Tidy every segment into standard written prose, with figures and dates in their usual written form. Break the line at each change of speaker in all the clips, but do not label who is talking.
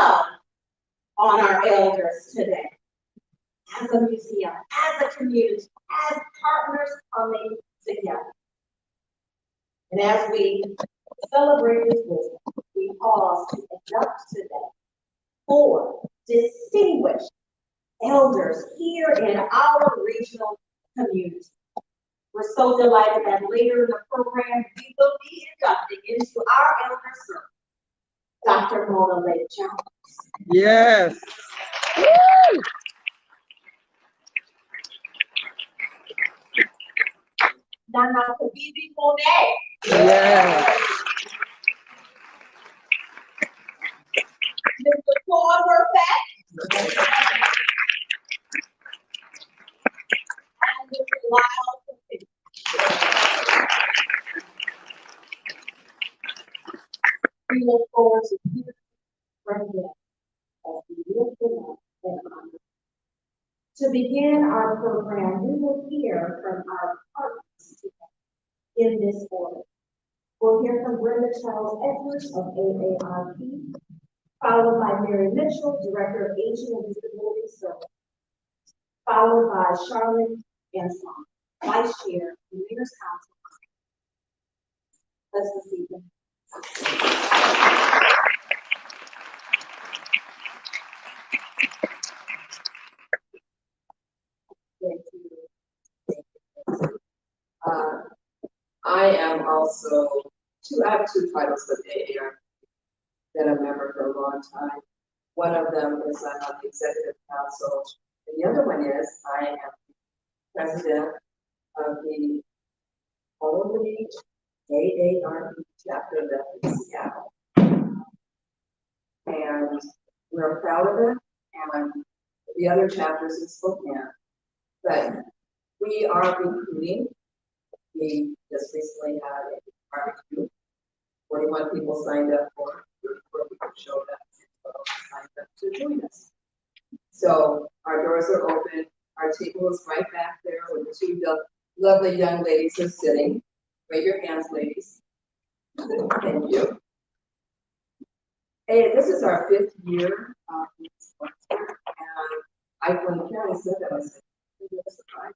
love on our elders today. As a museum, as a community, as partners coming together. And as we celebrate this wisdom, we pause to induct today 4 distinguished elders here in our regional community. We're so delighted that later in the program, we will be inducting into our elder circle Dr. Mona Lake Jones.
Yes.
Woo! Nana Kabibi Monet.
Yes.
Mr. Paul Murphy. And Mr. Lyle Kabibi. We look forward to hearing from them as we lift them up and honor. To begin our program, we will hear from our partners today in this order. We'll hear from Brenda Charles Edwards of AARP, followed by Mary Mitchell, Director of Aging and Disability Services, followed by Charlotte Anson, Vice Chair of the Mayor's Council. Let's receive them.
I am also I have 2 titles of AARP that I'm a member for a long time. One of them is I'm on the executive council, and the other one is I am president of the only AARP chapter that's in Seattle. And we're proud of it, and the other chapters in Spokane. But we are recruiting. We just recently had a barbecue. 41 people signed up for it. 34 people showed up and signed up to join us. So our doors are open. Our table is right back there where the 2 lovely young ladies are sitting. Raise your hands, ladies. Thank you. Hey, this is our 5th year in this sponsor, and when Karen said that, I said, it's surprising.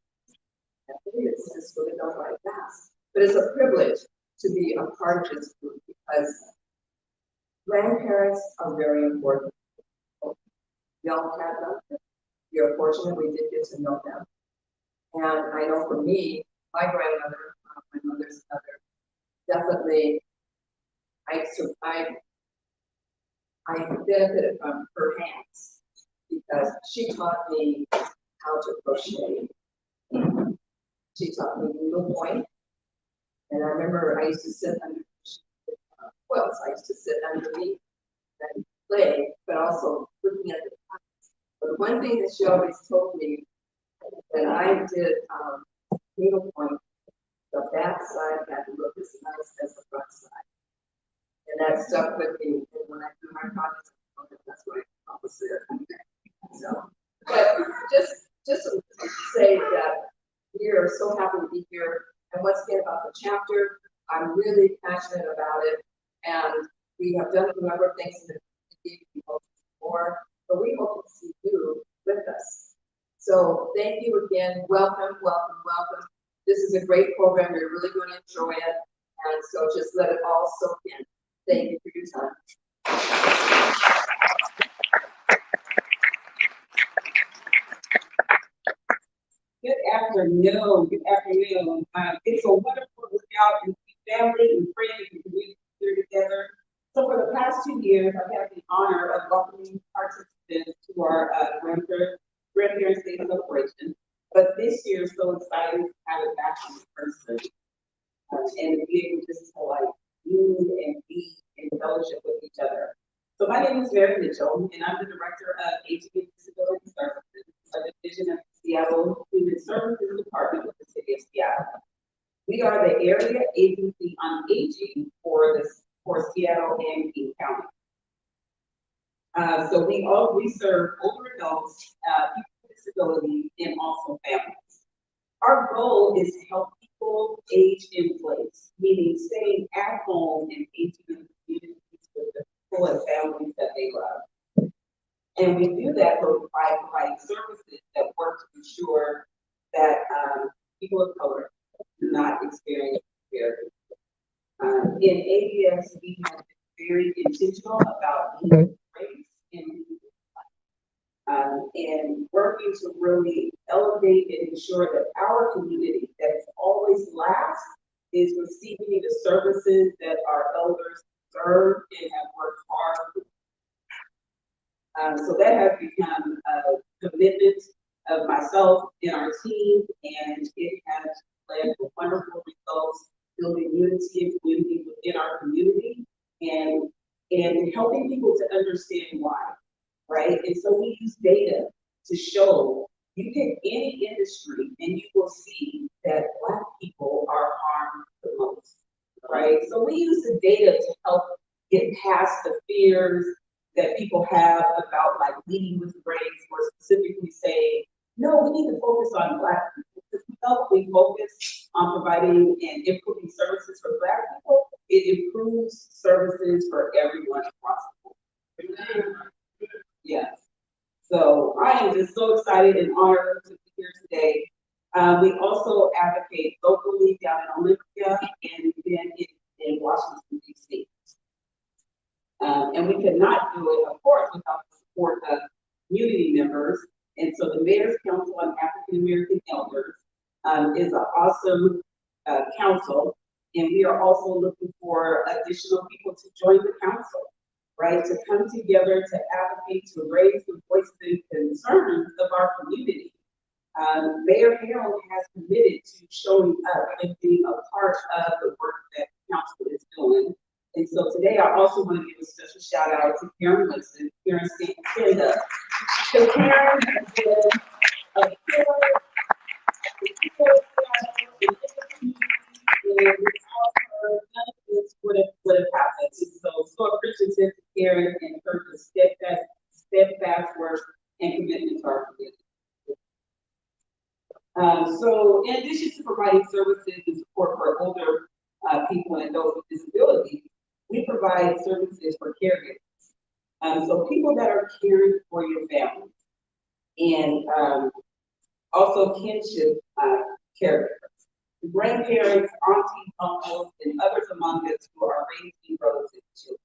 It's just really gone right fast. But it's a privilege to be a part of this group because grandparents are very important. We all have them. We are fortunate we did get to know them. And I know for me, my grandmother, my mother's mother, definitely, I benefited from her hands because she taught me how to crochet. She taught me needlepoint, and I remember I used to sit under quilts. I used to sit underneath and play, but also looking at the patterns. But one thing that she always told me that I did needlepoint, the back side had to look as nice as the front side, and that stuck with me. And when I do my projects, that's what I always said. So, but just to say that we are so happy to be here. And once again about the chapter, I'm really passionate about it. And we have done a number of things in the community before, but we hope to see you with us. So thank you again. Welcome, welcome, welcome. This is a great program. You're really going to enjoy it. And so just let it all soak in. Thank you for your time.
Good afternoon. Good afternoon. It's a wonderful to look out and see family and friends and community here together. So for the past 2 years, I've had the honor of welcoming participants to our grandparents' day celebration. But this year, so excited to have it back in person and to be able just to like move and be in fellowship with each other. So my name is Mary Mitchell, and I'm the Director of Aging and Disability Services, a division of the Seattle Human Services Department with the City of Seattle. We are the area agency on aging for Seattle and King County. So we serve older adults, people with disabilities, and also families. Our goal is to help people age in place, meaning staying at home and aging in the communities with the people and families that they love. And we do that by providing services that work to ensure that people of color do not experience disparity. In ABS, we have been very intentional about race and working to really elevate and ensure that our community that's always last is receiving the services that our elders deserve and have worked hard. So that has become a commitment of myself and our team, and it has led to wonderful results, building unity and community within our community, and helping people to understand why, right? And so we use data to show, you pick any industry and you will see that Black people are harmed the most, right? So we use the data to help get past the fears that people have about like leading with race, or specifically saying, no, we need to focus on Black people. Because we know if we focus on providing and improving services for Black people, it improves services for everyone across the board. Yes. So I am just so excited and honored to be here today. We also advocate locally down in Olympia and then in Washington, D.C. And we could not do it, of course, without the support of community members. And so the Mayor's Council on African American Elders is an awesome council. And we are also looking for additional people to join the council, right? To come together to advocate, to raise the voices and concerns of our community. Mayor Harold has committed to showing up and being a part of the work that the council is doing. And so today I also want to give a special shout out to Karen Winston, Karen stand up. So Karen has been a pillar, and without her, none of this would have happened. So appreciative to Karen and her steadfast work and commitment to our community. So in addition to providing services and support for older people and those with disabilities, we provide services for caregivers. So people that are caring for your family, and also kinship caregivers, grandparents, aunties, uncles, and others among us who are raising relative children,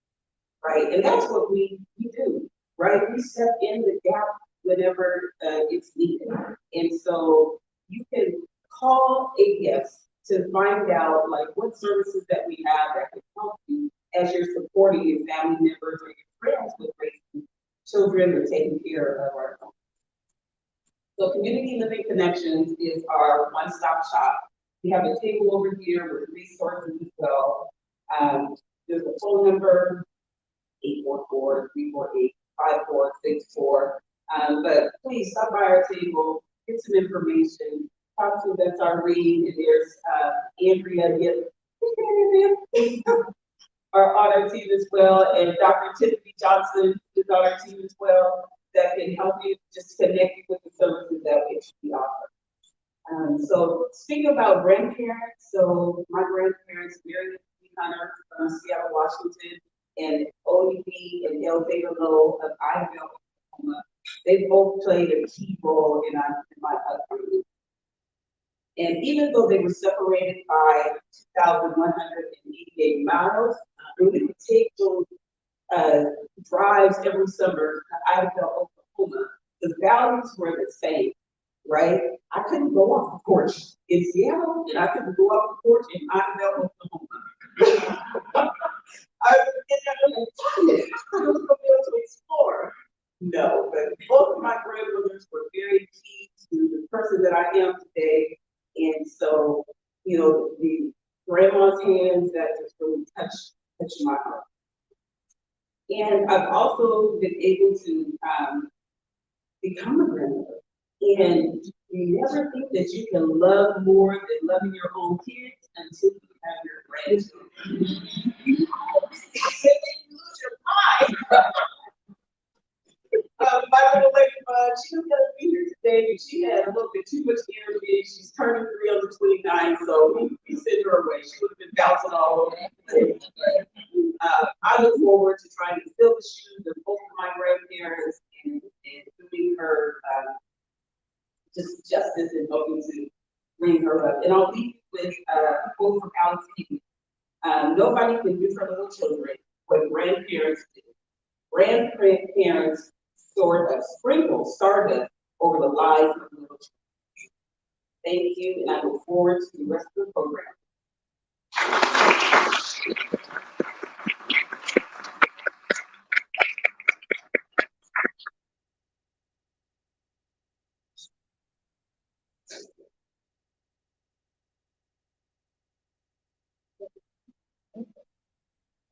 right? And that's what we do, right? We step in the gap whenever it's needed. And so you can call ABS to find out like what services that we have that can help you as you're supporting your family members or your friends with raising children or taking care of our own. So Community Living Connections is our one-stop shop. We have a table over here with resources as well. There's a phone number, 844-348-5464. But please stop by our table, get some information, talk to that's our read, and there's Andrea, are on our team as well, and Dr. Tiffany Johnson is on our team as well, that can help you just connect you with the services that we offer. So speaking about grandparents, so my grandparents, Mary Hunter from Seattle, Washington, and ODB and El Zeta Low of Iredell, Oklahoma, they both played a key role in my upbringing. And even though they were separated by 2,188 miles, we would take those drives every summer to Iredell, Oklahoma. The values were the same, right? I couldn't go off the porch in Seattle, and I couldn't go off the porch in Iredell, Oklahoma. I was going to be able to explore. No, but both of my grandmothers were very key to the person that I am today. And so, you know, the grandma's hands that just really touched my heart. And I've also been able to become a grandmother. And you never think that you can love more than loving your own kids until you have your grandchildren. You lose your mind. My little lady, she was gonna be here today, but she had a little bit too much energy. She's turning 3 on the 29th, so we sent her away. She would have been bouncing all over the place. I look forward to trying to fill the shoes of both of my grandparents and just justice in helping to bring her up. And I'll leave you with a quote from Alex Keaton. Nobody can do for little children what grandparents do. Grandparents sprinkle stardust over the lives of little children. Thank you, and I look forward to the rest of the program.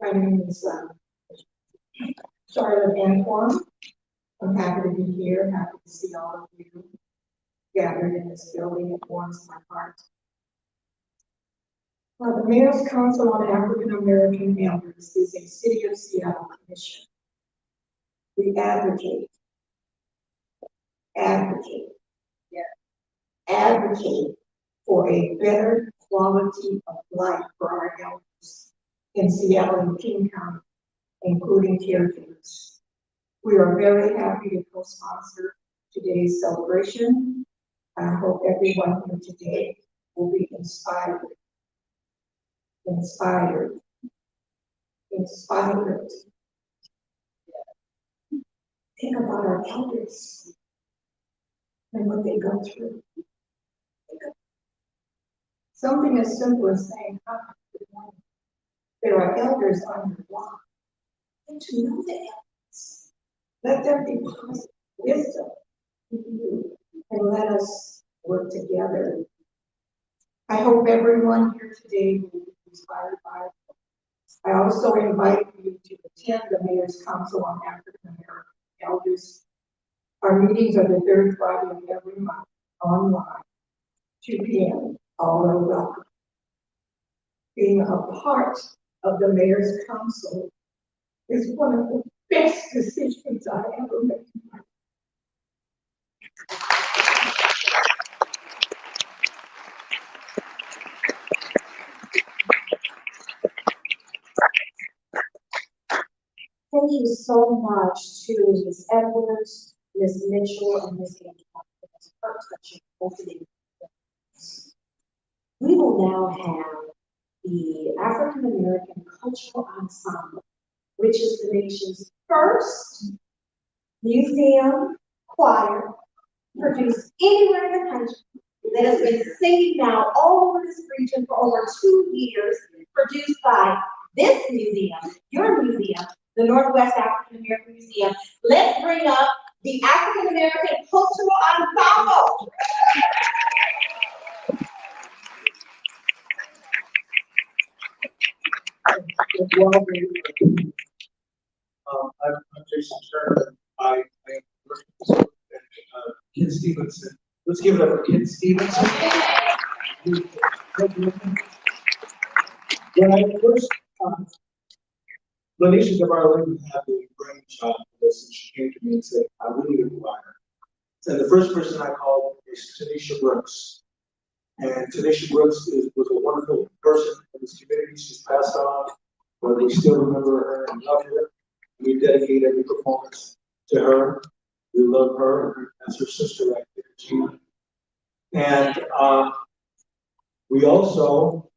My name is Charlotte Antoine. I'm happy to be here, happy to see all of you gathered in this building. It warms my heart. The Mayor's Council on African American Elders is a City of Seattle commission. We advocate for a better quality of life for our elders in Seattle and King County, including caregivers. We are very happy to co-sponsor today's celebration. I hope everyone here today will be inspired. Think about our elders and what they go through. Something as simple as saying, "Hi, good morning." There are elders on your block. And to know the elders, let them deposit wisdom in you and let us work together. I hope everyone here today will be inspired by it. I also invite you to attend the Mayor's Council on African American Elders. Our meetings are the third Friday of every month online, 2 p.m. All are welcome. Being a part of the Mayor's Council is one of the best decisions I ever made.
Thank you so much to Ms. Edwards, Ms. Mitchell, and Ms. Antoine for this such opening. We will now have the African American Cultural Ensemble, which is the nation's first museum choir produced anywhere in the country that has been singing now all over this region for over 2 years, produced by this museum, your museum, the Northwest African American Museum. Let's bring up the African American Cultural Ensemble.
I'm Jason Turner. I am working with Ken Stevenson. Let's give it up for Ken Stevenson. When I first, Lanisha Gabarlin had the brainchild for this, and she came to me and said, "I really need a choir." And the first person I called was Tanisha Brooks. And Tanisha Brooks was a wonderful person in this community. She's passed on, but we still remember her and love her. We dedicate every performance to her. We love her as her sister right there, Gina. And we also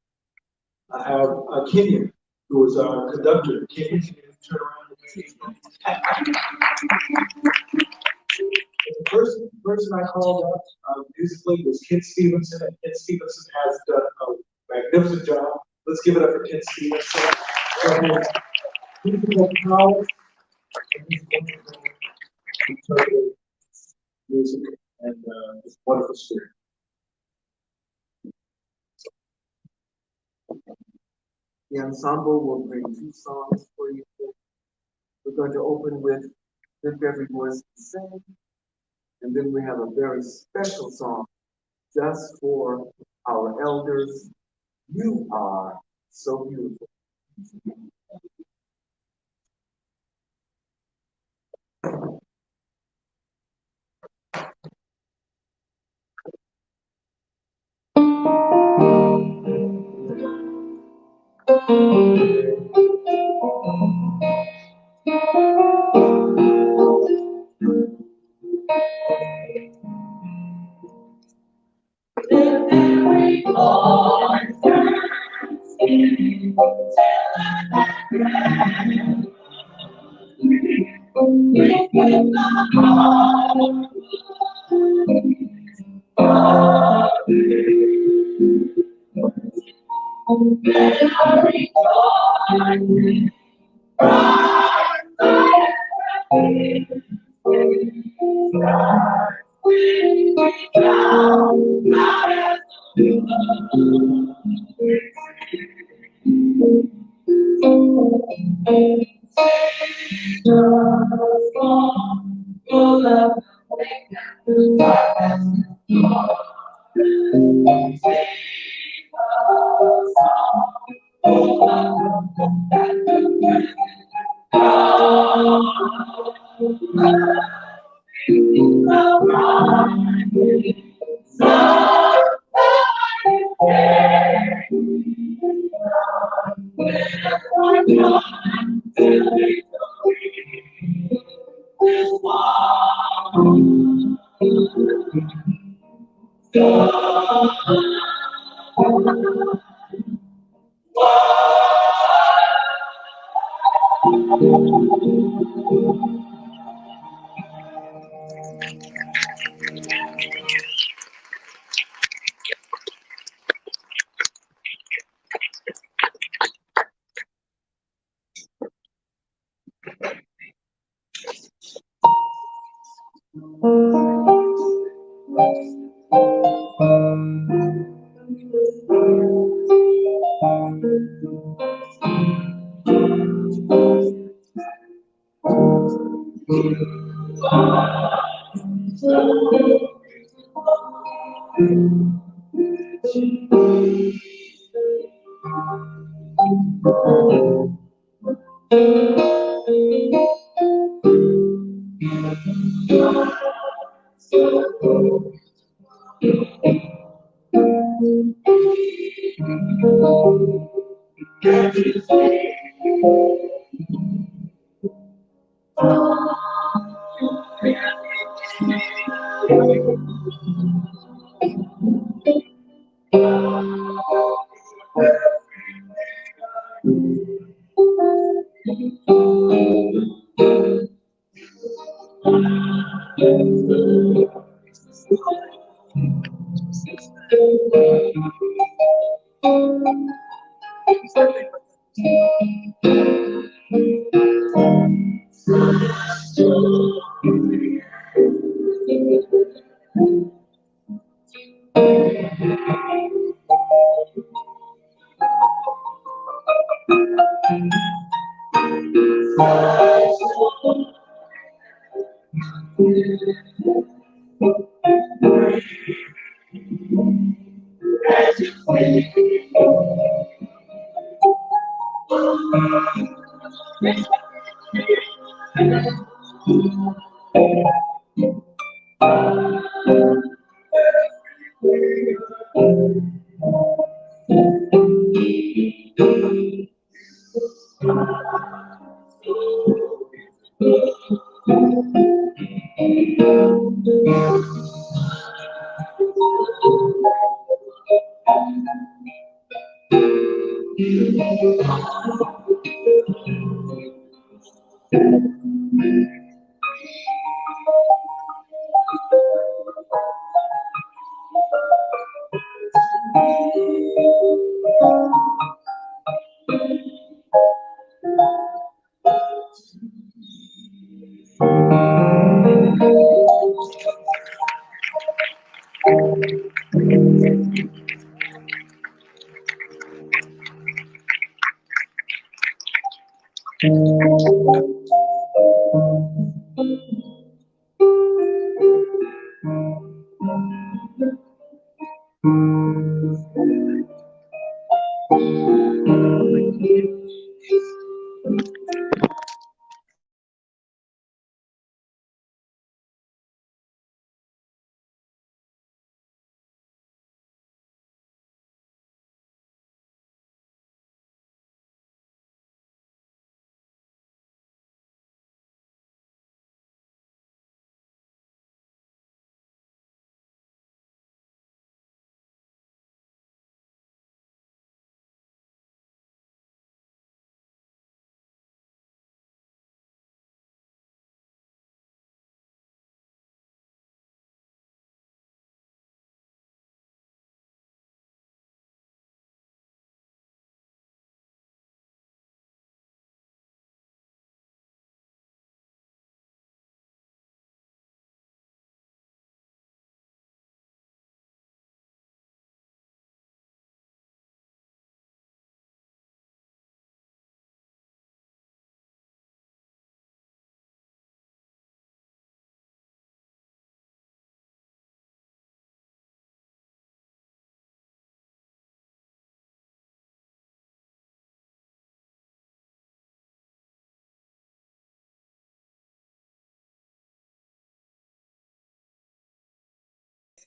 have Kenya, who is our conductor. Kenya, can you turn around and the first person I called up musically was Ken Stevenson, and Ken Stevenson has done a magnificent job. Let's give it up for Ken Stevenson. Musical power and music and this wonderful spirit.
The ensemble will bring 2 songs for you. We're going to open with Lift Every Voice and Sing, and then we have a very special song just for our elders. You are so beautiful.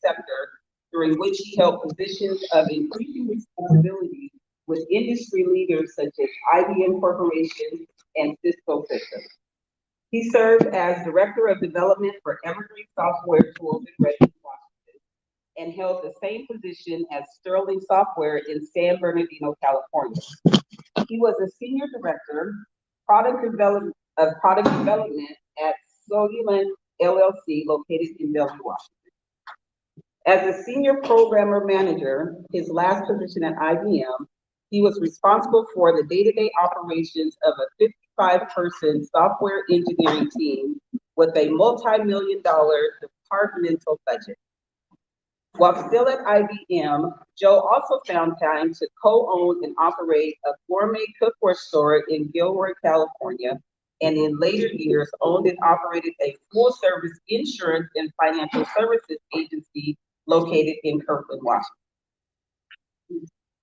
sector, during which he held positions of increasing responsibility with industry leaders such as IBM Corporation and Cisco Systems. He served as Director of Development for Evergreen Software Tools in Redmond, Washington, and held the same position as Sterling Software in San Bernardino, California. He was a Senior Director, Product Development at Sogilin LLC, located in Bellevue, Washington. As a Senior Programmer Manager, his last position at IBM, he was responsible for the day-to-day operations of a 55-person software engineering team with a multi-million-dollar departmental budget. While still at IBM, Joe also found time to co-own and operate a gourmet cookware store in Gilroy, California, and in later years owned and operated a full-service insurance and financial services agency located in Kirkland, Washington.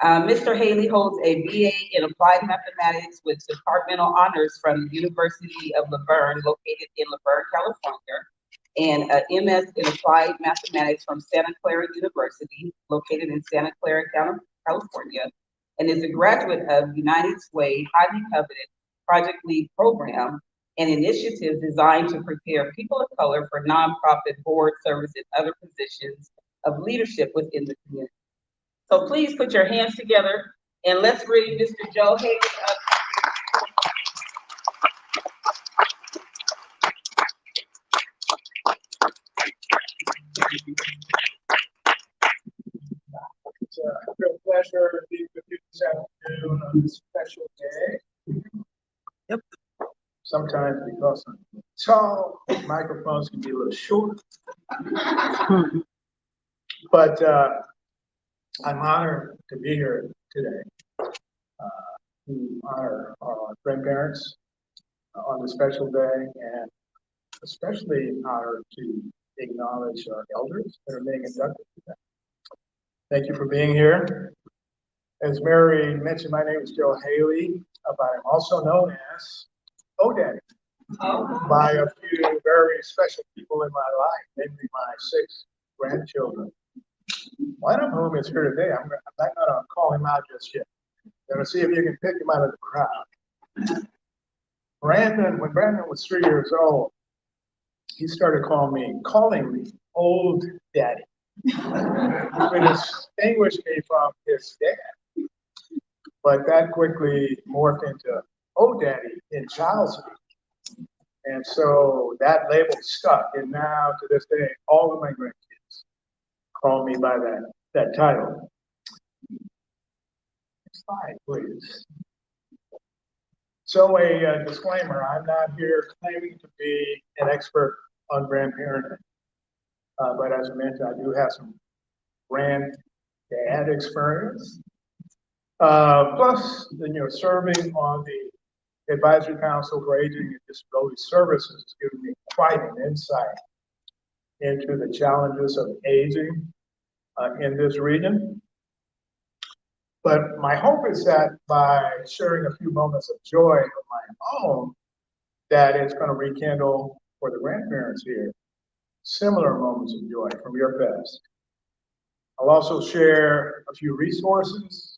Mr. Haley holds a BA in Applied Mathematics with departmental honors from the University of La Verne, located in La Verne, California, and an MS in Applied Mathematics from Santa Clara University, located in Santa Clara, California, and is a graduate of United's Way highly coveted Project Lead program, an initiative designed to prepare people of color for nonprofit board service and other positions of leadership within the community. So please put your hands together and let's bring Mr. Joe Haley up.
It's a real pleasure to be with you this afternoon on this special day.
Yep.
Sometimes because I'm tall, microphones can be a little short. But I'm honored to be here today to honor our grandparents on this special day, and especially honored to acknowledge our elders that are being inducted today. Thank you for being here. As Mary mentioned, my name is Joe Haley, but I'm also known as O-Daddy by a few very special people in my life, namely my 6 grandchildren. One of whom is here today. I'm not going to call him out just yet. I'm going to see if you can pick him out of the crowd. When Brandon was 3 years old, he started calling me Old Daddy, to distinguish me from his dad. But that quickly morphed into O Daddy in child's speak. And so that label stuck. And now to this day, all of my grandkids call me by that title. Next slide, please. So a disclaimer, I'm not here claiming to be an expert on grandparenting. But as I mentioned, I do have some granddad experience. Plus, serving on the Advisory Council for Aging and Disability Services has given me quite an insight into the challenges of aging in this region. But my hope is that by sharing a few moments of joy of my own, that it's going to rekindle for the grandparents here similar moments of joy from your past. I'll also share a few resources,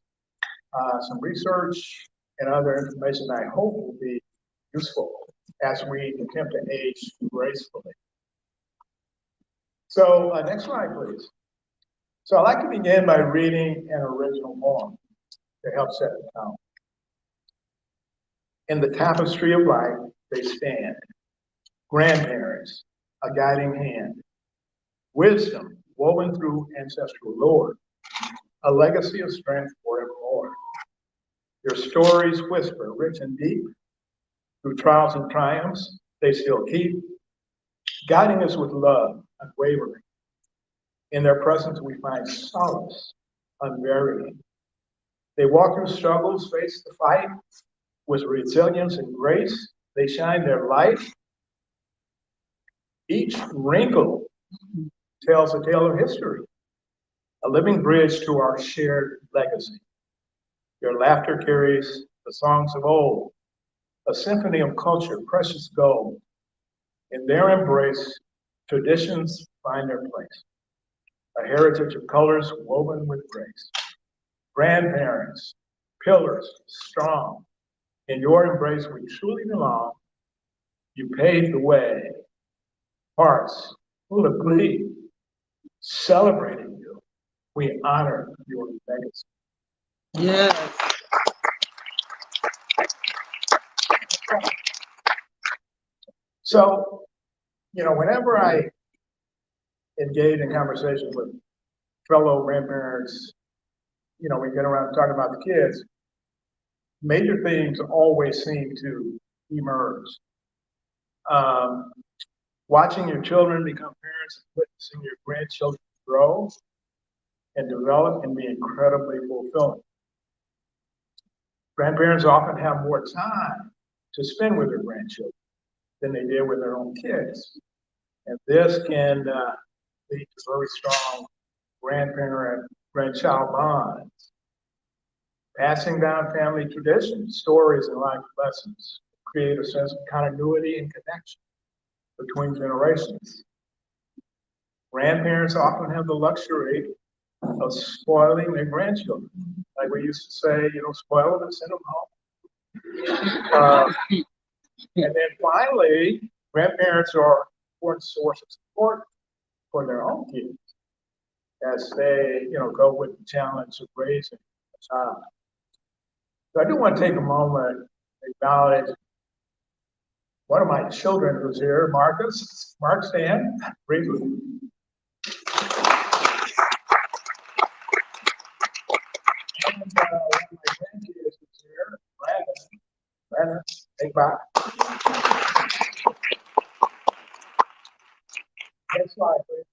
some research, and other information I hope will be useful as we attempt to age gracefully. So next slide, please. So I'd like to begin by reading an original poem to help set the tone. In the tapestry of life, they stand, grandparents, a guiding hand, wisdom woven through ancestral lore, a legacy of strength forevermore. Your stories whisper rich and deep, through trials and triumphs, they still keep, guiding us with love unwavering. In their presence, we find solace unvarying. They walk through struggles, face the fight, with resilience and grace, they shine their light. Each wrinkle tells a tale of history, a living bridge to our shared legacy. Your laughter carries the songs of old, a symphony of culture, precious gold. In their embrace, traditions find their place.
a heritage of colors woven with grace. Grandparents, pillars strong, in your embrace we truly belong. You paved the way, hearts full of glee, celebrating you. We honor your legacy.
Yes.
So, whenever I engage in conversations with fellow grandparents, we get around talking about the kids, major themes always seem to emerge. Watching your children become parents and witnessing your grandchildren grow and develop can be incredibly fulfilling. Grandparents often have more time to spend with their grandchildren than they did with their own kids. And this can lead to very strong grandparent-grandchild bonds. Passing down family traditions, stories, and life lessons create a sense of continuity and connection between generations. Grandparents often have the luxury of spoiling their grandchildren. Like we used to say, spoil them and send them home. And then finally, grandparents are an important source of support for their own kids as they, go with the challenge of raising a child. So I do want to take a moment and acknowledge one of my children who's here, Marcus. Mark, stand briefly. And one of my grandkids is here, Brandon. Brandon, take back. Next slide, please.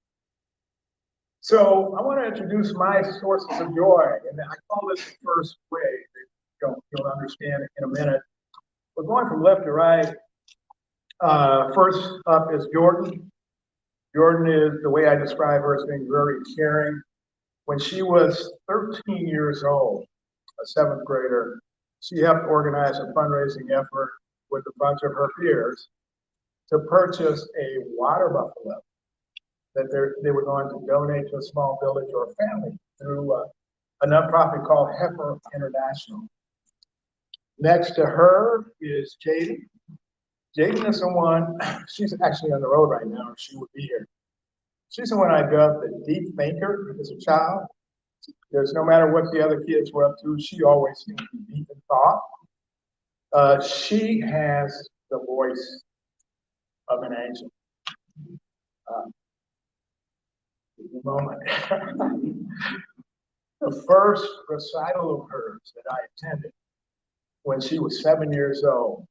So I want to introduce my sources of joy, and I call this the first wave. You'll understand in a minute. We're going from left to right. First up is Jordan. Jordan is, the way I describe her, as being very caring. When she was 13 years old, a seventh grader, she helped organize a fundraising effort with a bunch of her peers to purchase a water buffalo that they were going to donate to a small village or a family through a nonprofit called Heifer International. Next to her is Jaden. Jaden is the one, she's actually on the road right now, or she would be here. She's the one I dubbed the deep thinker as a child. Because no matter what the other kids were up to, she always seemed to be deep in thought. She has the voice of an angel. Moment. The first recital of hers that I attended when she was 7 years old,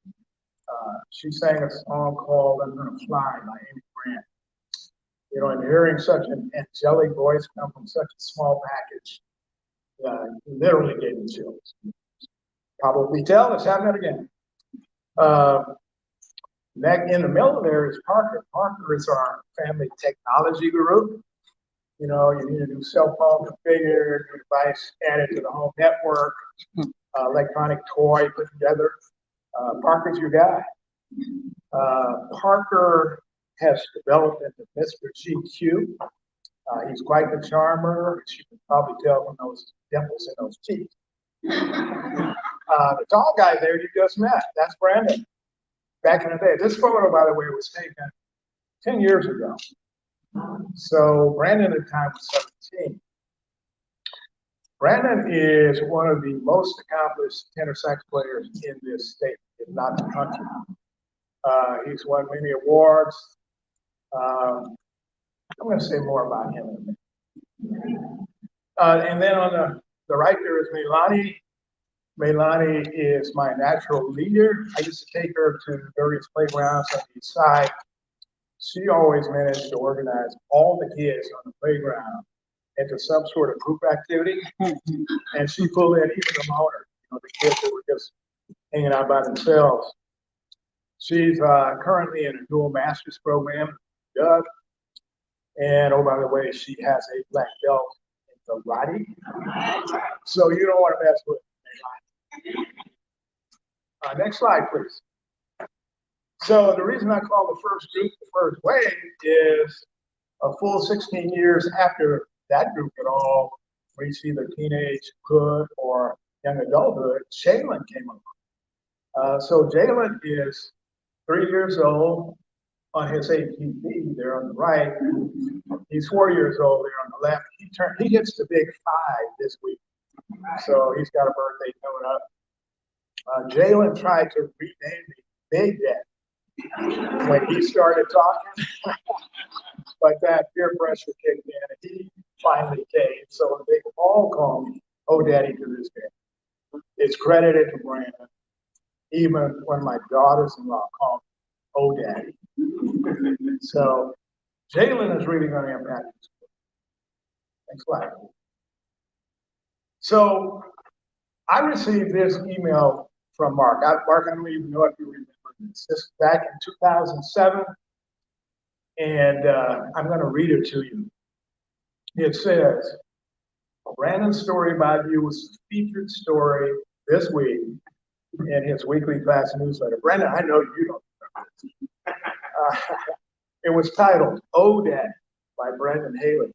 she sang a song called I'm Gonna Fly by Amy Grant. And hearing such an angelic voice come from such a small package, literally gave me chills. Probably tell, let's have that again. Next, in the middle there is Parker. Parker is our family technology guru. You need a new cell phone configured, new device added to the home network, electronic toy put together. Parker's your guy. Parker has developed into Mr. GQ. He's quite the charmer, as you can probably tell from those dimples in those cheeks. The tall guy there you just met, that's Brandon. Back in the day. This photo, by the way, was taken 10 years ago. So Brandon at the time was 17. Brandon is one of the most accomplished tenor sax players in this state, if not the country. He's won many awards. I'm going to say more about him in a minute. And then on the right there is Meilani. Meilani is my natural leader. I used to take her to various playgrounds on the east side. She always managed to organize all the kids on the playground into some sort of group activity. And she pulled in even the motor, the kids that were just hanging out by themselves. She's currently in a dual master's program, Doug. And oh, by the way, she has a black belt in karate. So you don't want to mess with her. Next slide, please. So the reason I call the first group the first wave is a full 16 years after that group at all reach either teenagehood or young adulthood, Jalen came along. So Jalen is 3 years old on his ATV there on the right. He's 4 years old there on the left. He hits the big 5 this week. So he's got a birthday coming up. Jalen tried to rename me Big Daddy when he started talking, but that peer pressure kicked in and he finally came. So they all call me Oh Daddy to this day. It's credited to Brandon, even when my daughters-in-law call me Oh Daddy. So Jalen is really going to impact this. Next slide. So I received this email from Mark. Mark, I don't even know if you remember this. This is back in 2007, and I'm going to read it to you. It says, Brandon's story about you was the featured story this week in his weekly class newsletter. Brandon, I know you don't remember this. It was titled Oh Daddy by Brendan Haley.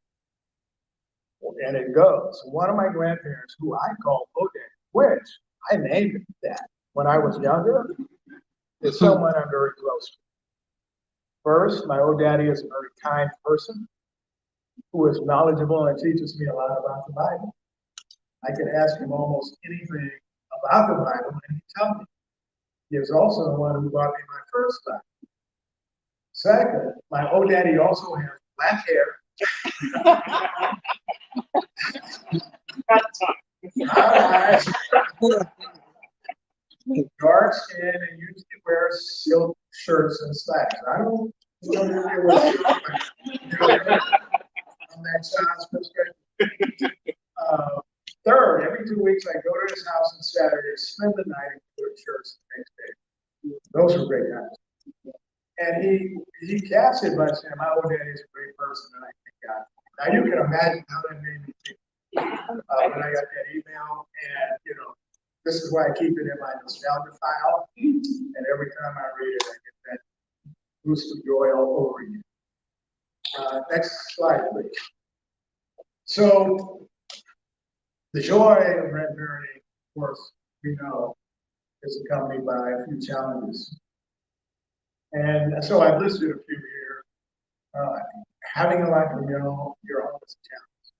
And it goes, one of my grandparents, who I call Oh Daddy, which I named that when I was younger, is someone I'm very close to. First, my old daddy is a very kind person who is knowledgeable and teaches me a lot about the Bible. I can ask him almost anything about the Bible and he'd tell me. He is also the one who bought me my first Bible. Second, my old daddy also has black hair. Dark skin and usually wears silk shirts and slacks. I don't know if it was from that child's perspective. Third, every 2 weeks I go to his house on Saturdays, spend the night and put shirts the next day. Those were great times. And he caps it by saying, my old daddy is a great person and I thank God. Now you can imagine how that made me feel when I got that email, and this is why I keep it in my nostalgia file. And every time I read it, I get that boost of joy all over again. Next slide, please. So the joy of grandparenting, of course, we know, is accompanied by a few challenges. And so I've listed a few here. Having a life of your own is a challenge.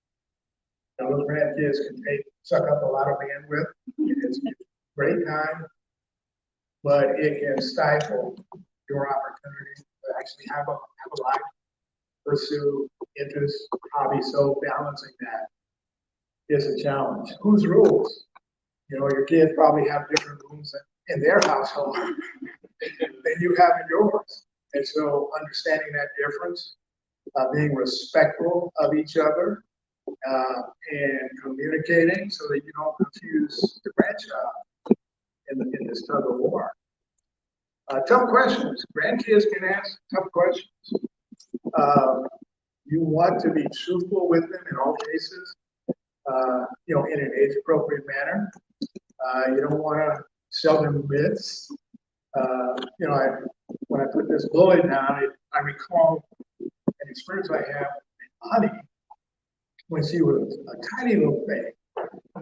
Those grandkids can suck up a lot of bandwidth. It's a great time, but it can stifle your opportunity to actually have a life, pursue interests, hobbies. So balancing that is a challenge. Whose rules? Your kids probably have different rules in their household than you have in yours. And so understanding that difference, being respectful of each other, and communicating so that you don't confuse the grandchild in this tug of war. Tough questions. Grandkids can ask tough questions. You want to be truthful with them in all cases, in an age-appropriate manner. You don't want to sell them myths. When I put this bullet down, I recall an experience I had with Honey when she was a tiny little thing,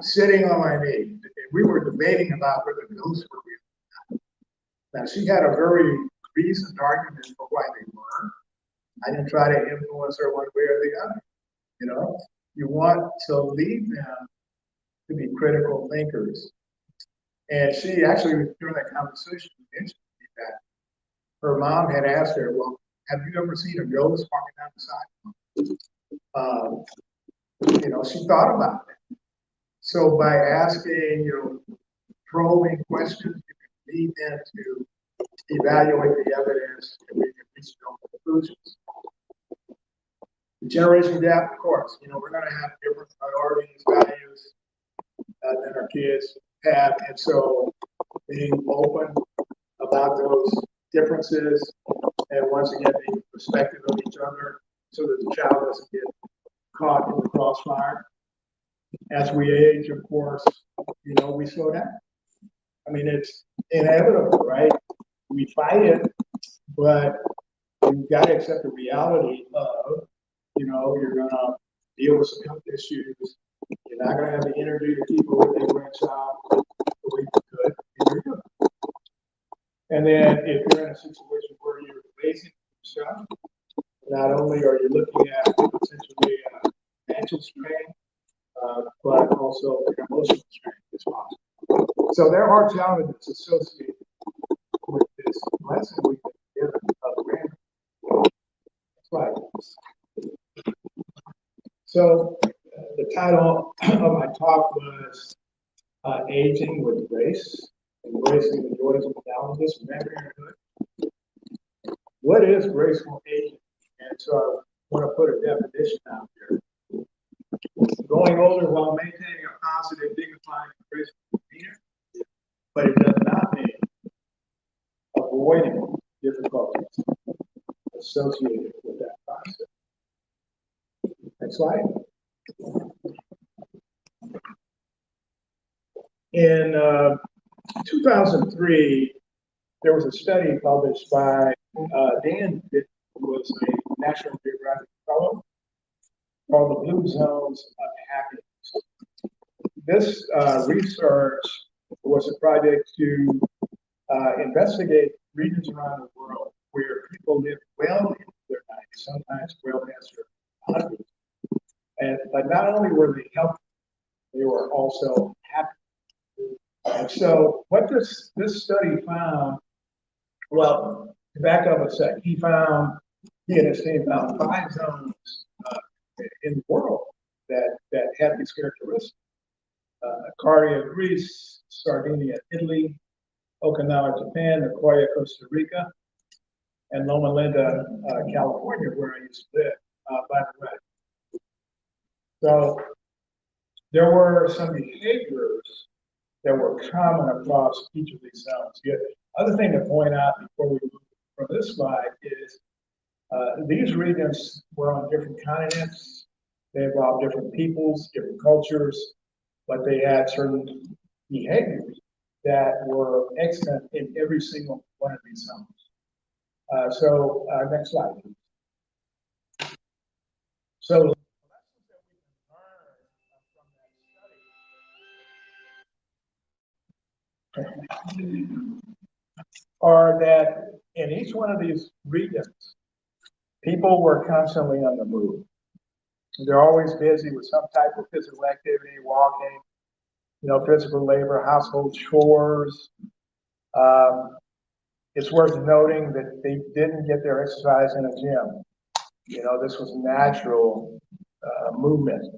sitting on my knee, and we were debating about whether ghosts were real. Now, she had a very reasoned argument for why they were. I didn't try to influence her one way or the other. You want to lead them to be critical thinkers. And she actually, during that conversation, mentioned to me that her mom had asked her, well, have you ever seen a ghost walking down the sidewalk? She thought about it. So by asking, probing questions, you can lead them to evaluate the evidence and we can reach their own conclusions. The generation gap, of course, we're going to have different priorities, values than our kids have. And so being open about those differences and once again being respectful of each other so that the child doesn't get caught in the crossfire. As we age, of course, we slow down. I mean, it's inevitable, right? We fight it, but you've got to accept the reality of, you're gonna deal with some health issues. You're not gonna have the energy to keep up with their grandchild the way you could in your youth. And then if you're in a situation where you're raising yourself, not only are you looking at potentially financial strain, but also emotional strain as possible. So there are challenges associated with this lesson we've been given of random. Right. So the title of my talk was Aging with Grace, Embracing the Joys and Challenges of Grandparenthood. What is graceful aging? And so I want to put a definition out there. Going older while maintaining a positive, dignified, and graceful demeanor, but it does not mean avoiding difficulties associated with that process. Next slide. In 2003, there was a study published by Dan, who was a National Geographic Fellow, called The Blue Zones of Happiness. This research was a project to investigate regions around the world where people live well into their 90s, sometimes well past their 100s. But not only were they healthy, they were also happy. And so what this study found, well, to back up a sec, he and his team found 5 zones in the world that had these characteristics. Caria, Greece, Sardinia, Italy, Okinawa, Japan, Nicoya, Costa Rica, and Loma Linda, California, where I used to live, by the way. So there were some behaviors that were common across each of these zones. The other thing to point out before we move from this slide is these regions were on different continents. They involved different peoples, different cultures, but they had certain behaviors that were extant in every single one of these zones. Next slide, please. So the lessons that we can learn from that study are that in each one of these regions, people were constantly on the move. They're always busy with some type of physical activity, walking, physical labor, household chores. It's worth noting that they didn't get their exercise in a gym. This was natural movement.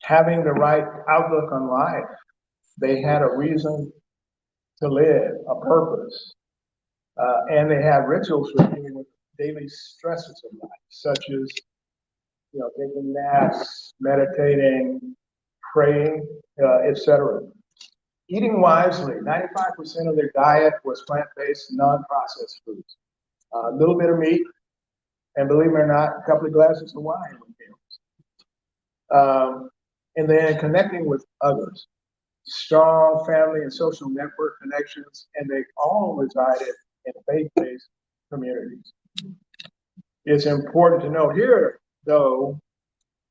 Having the right outlook on life, they had a reason to live, a purpose, and they had rituals for dealing with daily stresses of life, such as taking naps, meditating, praying, etc. Eating wisely. 95% of their diet was plant-based, non-processed foods. A little bit of meat, and believe it or not, a couple of glasses of wine with meals. And then connecting with others. Strong family and social network connections, and they all resided in faith-based communities. It's important to note here, though,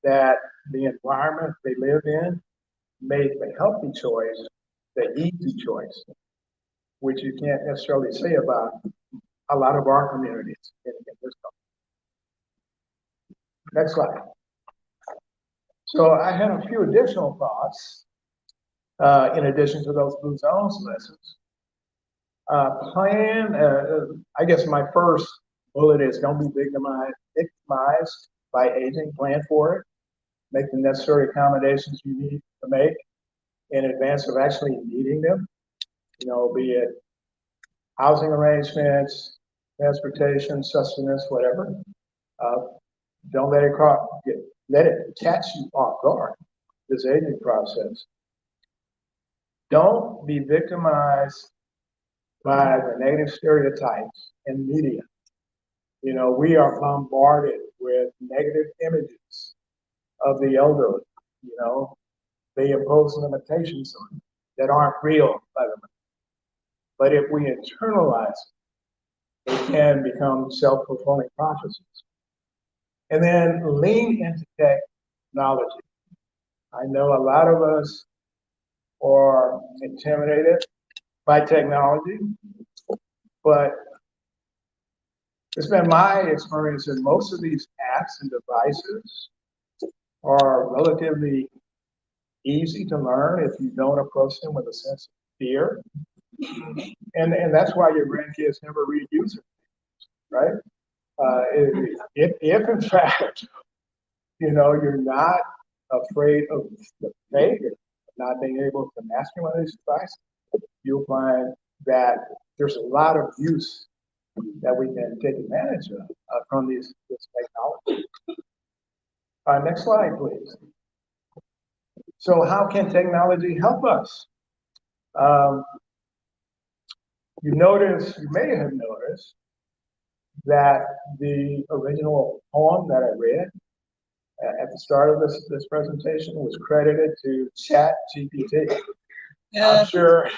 that the environment they live in made the healthy choice the easy choice, which you can't necessarily say about a lot of our communities in this country. Next slide. So I had a few additional thoughts in addition to those Blue Zones lessons. I guess my first bullet is don't be victimized by aging, plan for it, make the necessary accommodations you need to make in advance of actually needing them, be it housing arrangements, transportation, sustenance, whatever. Don't let it catch you off guard, this aging process. Don't be victimized by the negative stereotypes in media. We are bombarded with negative images of the elderly. They impose limitations on them that aren't real, by the way. But if we internalize it, it can become self-fulfilling prophecies. And then lean into technology. I know a lot of us are intimidated by technology, but it's been my experience that most of these apps and devices are relatively easy to learn if you don't approach them with a sense of fear. And that's why your grandkids never read user, right? If in fact, you're not afraid of the failure, of not being able to master one of these devices, you'll find that there's a lot of use that we can take advantage of from this technology. Next slide, please. So how can technology help us? You may have noticed that the original poem that I read at the start of this presentation was credited to ChatGPT. I'm sure,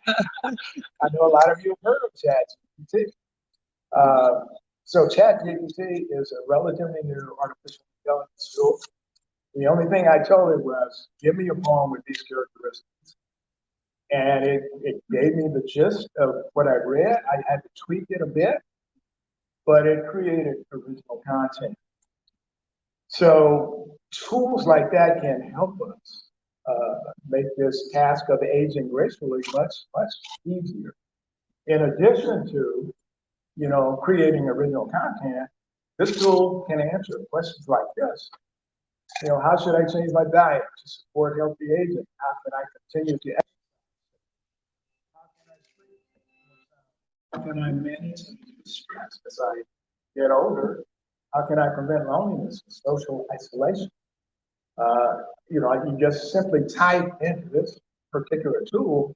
I know a lot of you have heard of ChatGPT. So ChatGPT is a relatively new artificial intelligence tool. The only thing I told it was, give me a poem with these characteristics. And it gave me the gist of what I read. I had to tweak it a bit, but it created original content. So tools like that can help us make this task of aging gracefully much, much easier. In addition to, creating original content, this tool can answer questions like this. How should I change my diet to support healthy aging? How can I continue to exercise? How can I manage stress as I get older? How can I prevent loneliness and social isolation? You just simply type into this particular tool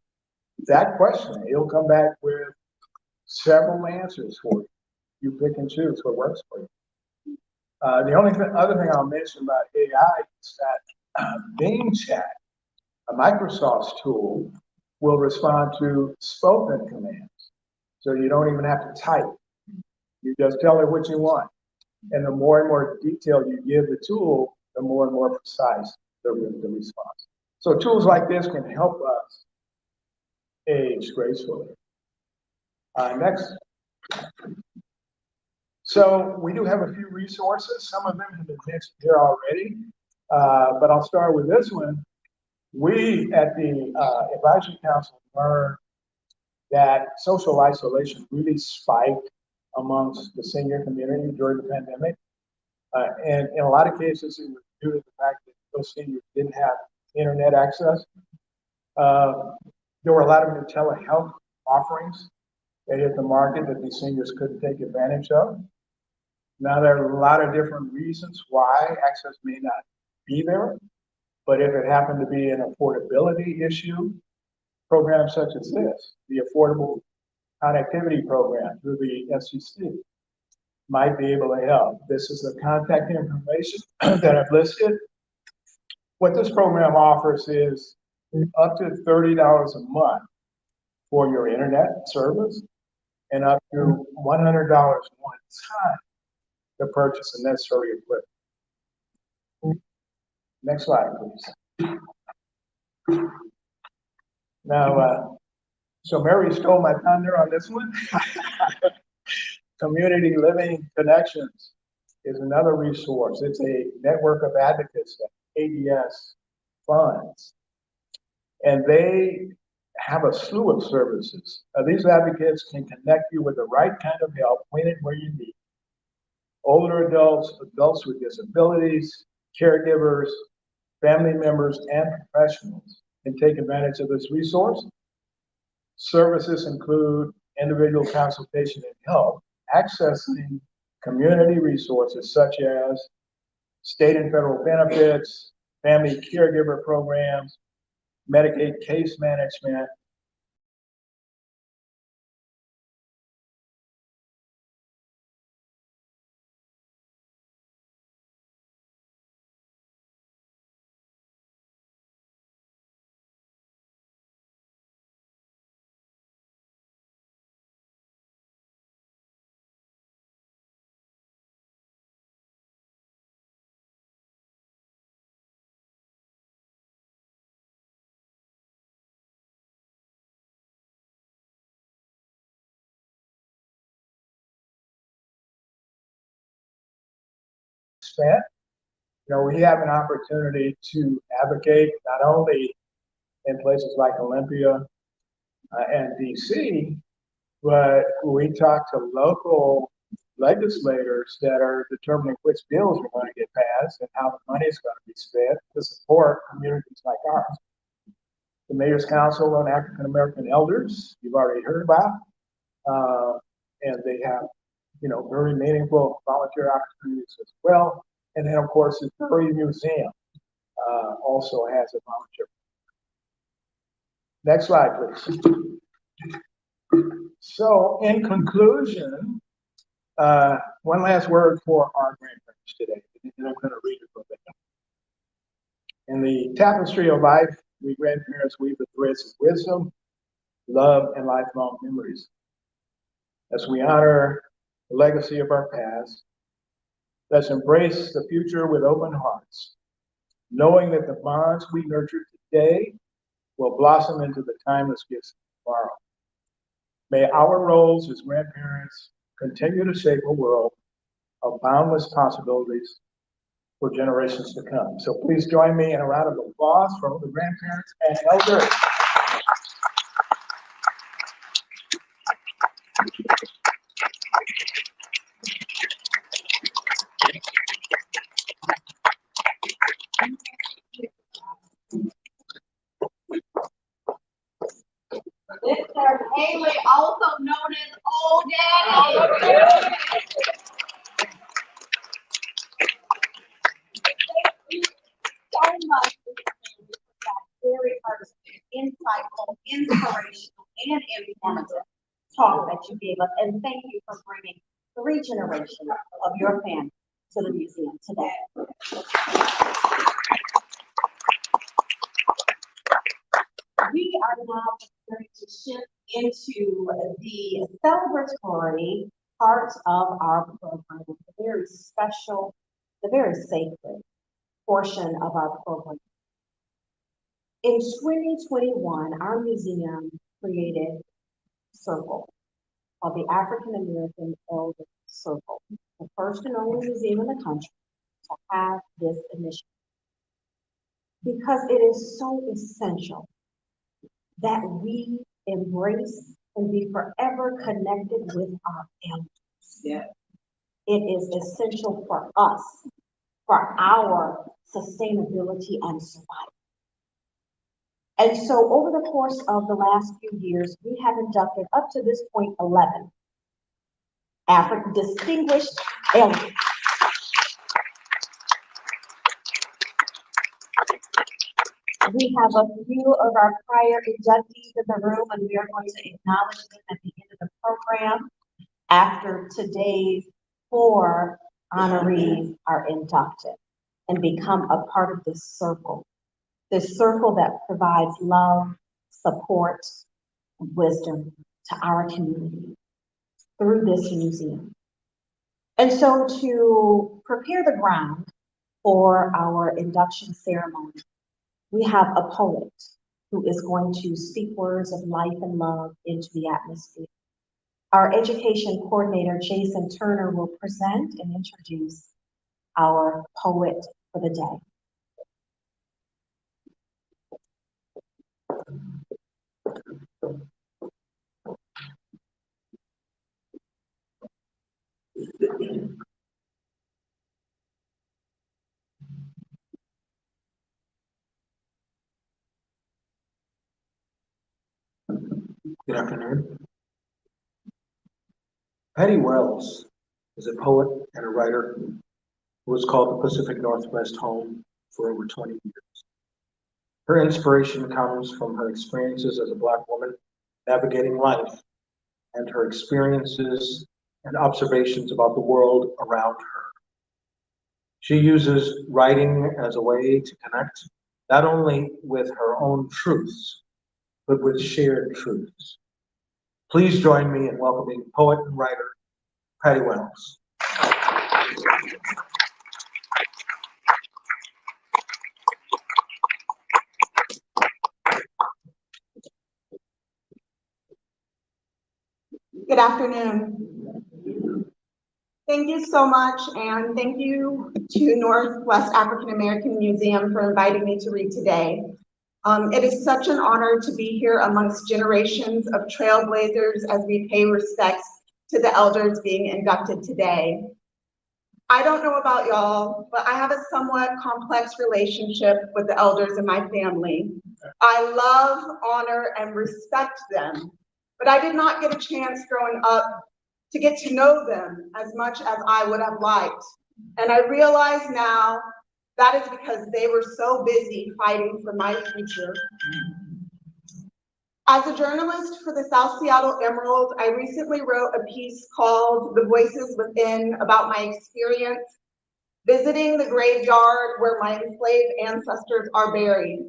that question. It'll come back with several answers for you. You pick and choose what works for you. The only other thing I'll mention about AI is that Bing Chat, a Microsoft's tool, will respond to spoken commands. So you don't even have to type. You just tell it what you want. And the more and more detail you give the tool, the more and more precise the response. So tools like this can help us age gracefully. Next. So we do have a few resources. Some of them have been mentioned here already, but I'll start with this one. We at the Advisory Council learned that social isolation really spiked amongst the senior community during the pandemic. And in a lot of cases, it was due to the fact that those seniors didn't have internet access. There were a lot of new telehealth offerings that hit the market that these seniors couldn't take advantage of. Now, there are a lot of different reasons why access may not be there, but if it happened to be an affordability issue, programs such as this, the Affordable Connectivity Program through the FCC, might be able to help. This is the contact information that I've listed. What this program offers is up to $30 a month for your internet service and up to $100 one time to purchase the necessary equipment. Next slide, please. Now, so Mary stole my thunder on this one. Community Living Connections is another resource. It's a network of advocates that ADS funds. And they have a slew of services. These advocates can connect you with the right kind of help when and where you need. Older adults, adults with disabilities, caregivers, family members, and professionals can take advantage of this resource. Services include individual consultation and help, accessing community resources such as state and federal benefits, family caregiver programs, Medicaid case management, spent. You know, we have an opportunity to advocate not only in places like Olympia and DC, but we talk to local legislators that are determining which bills are going to get passed and how the money is going to be spent to support communities like ours. The Mayor's Council on African American Elders, you've already heard about, and they have, you know, very meaningful volunteer opportunities as well. And then, of course, the Curry Museum also has a volunteer. Next slide, please. So, in conclusion, one last word for our grandparents today, and I'm going to read it for them. In the tapestry of life, we grandparents weave the threads of wisdom, love, and lifelong memories. As we honor the legacy of our past, let's embrace the future with open hearts, knowing that the bonds we nurture today will blossom into the timeless gifts of tomorrow. May our roles as grandparents continue to shape a world of boundless possibilities for generations to come. So please join me in a round of applause from the grandparents and elders.
Mr. Haley, also known as Old Daddy. Thank you so much for that very personal, insightful, inspirational, and informative talk that you gave us. And thank you for bringing 3 generations of your family to the museum today. We are now going to shift into the celebratory part of our program, the very special, the very sacred portion of our program. In 2021, our museum created a circle called the African American Elder Circle, the first and only museum in the country to have this initiative, because it is so essential that we embrace and be forever connected with our elders.
Yeah.
It is essential for us, for our sustainability and survival. And so over the course of the last few years, we have inducted up to this point 11 distinguished elders. We have a few of our prior inductees in the room, and we are going to acknowledge them at the end of the program after today's 4 honorees are inducted and become a part of this circle that provides love, support, and wisdom to our community through this museum. And so to prepare the ground for our induction ceremony, we have a poet who is going to speak words of life and love into the atmosphere. Our education coordinator, Jason Turner, will present and introduce our poet for the day.
Good afternoon. Patty Wells is a poet and a writer who has called the Pacific Northwest home for over 20 years. Her inspiration comes from her experiences as a Black woman navigating life and her experiences and observations about the world around her. She uses writing as a way to connect not only with her own truths, but with shared truths. Please join me in welcoming poet and writer, Patty Wells.
Good afternoon.
Thank you so much, and thank you to Northwest African American Museum for inviting me to read today. It is such an honor to be here amongst generations of trailblazers as we pay respects to the elders being inducted today. I don't know about y'all, but I have a somewhat complex relationship with the elders in my family. I love, honor, and respect them, but I did not get a chance growing up to get to know them as much as I would have liked. And I realize now that is because they were so busy fighting for my future. As a journalist for the South Seattle Emerald, I recently wrote a piece called The Voices Within about my experience visiting the graveyard where my enslaved ancestors are buried.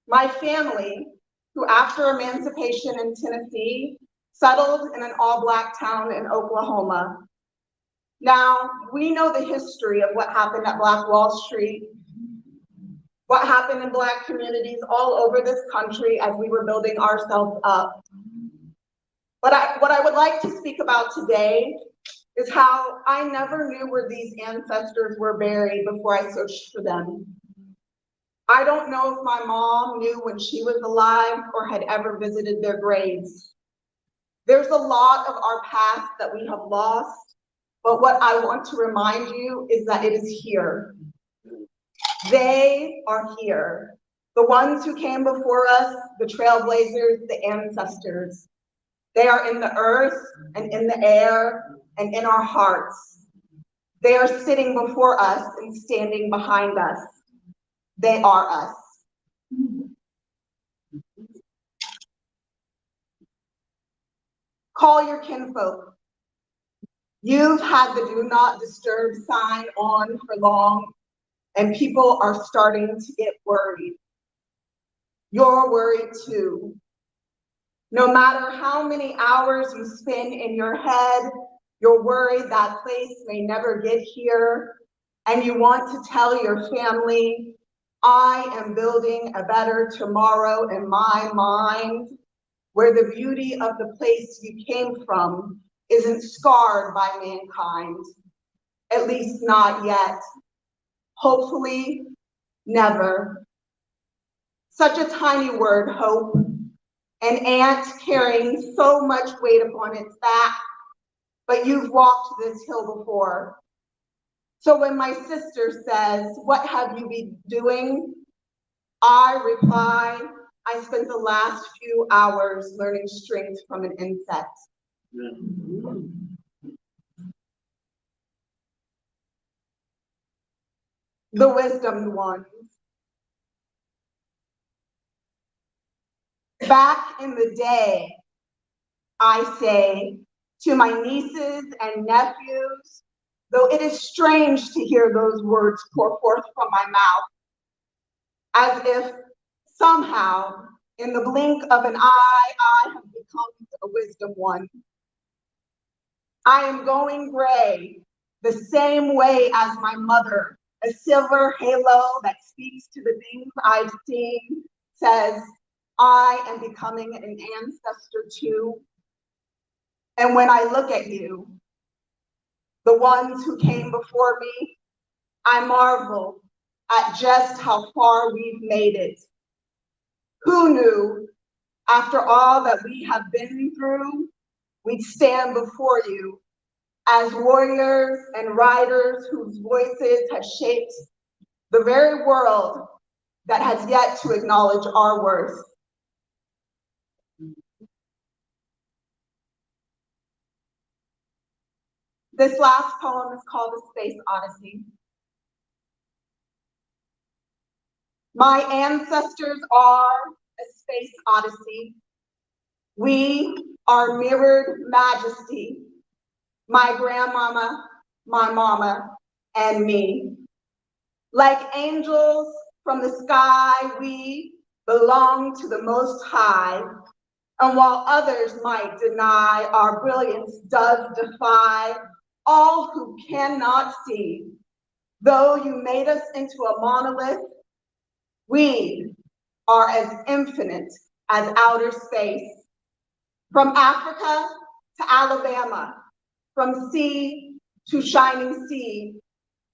My family, who after emancipation in Tennessee, settled in an all-Black town in Oklahoma. Now, we know the history of what happened at Black Wall Street, what happened in Black communities all over this country as we were building ourselves up. But what I would like to speak about today is how I never knew where these ancestors were buried before I searched for them. I don't know if my mom knew when she was alive or had ever visited their graves. There's a lot of our past that we have lost, but what I want to remind you is that it is here. They are here. The ones who came before us, the trailblazers, the ancestors. They are in the earth and in the air and in our hearts. They are sitting before us and standing behind us. They are us. Call your kinfolk. You've had the do not disturb sign on for long, and people are starting to get worried. You're worried too. No matter how many hours you spend in your head, you're worried that place may never get here, and you want to tell your family, I am building a better tomorrow in my mind, where the beauty of the place you came from isn't scarred by mankind, at least not yet. Hopefully, never. Such a tiny word, hope, an ant carrying so much weight upon its back, but you've walked this hill before. So when my sister says, what have you been doing? I reply, I spent the last few hours learning strength from an insect. The wisdomed ones. Back in the day, I say to my nieces and nephews, though it is strange to hear those words pour forth from my mouth, as if somehow, in the blink of an eye, I have become a wisdom one. I am going gray the same way as my mother, a silver halo that speaks to the things I've seen, says, I am becoming an ancestor too. And when I look at you, the ones who came before me, I marvel at just how far we've made it. Who knew, after all that we have been through, we'd stand before you as warriors and riders whose voices have shaped the very world that has yet to acknowledge our worth. This last poem is called The Space Odyssey. My ancestors are a space odyssey. We are mirrored majesty. My grandmama, my mama, and me. Like angels from the sky, we belong to the Most High. And while others might deny, our brilliance does defy all who cannot see. Though you made us into a monolith, we are as infinite as outer space. From Africa to Alabama, from sea to shining sea,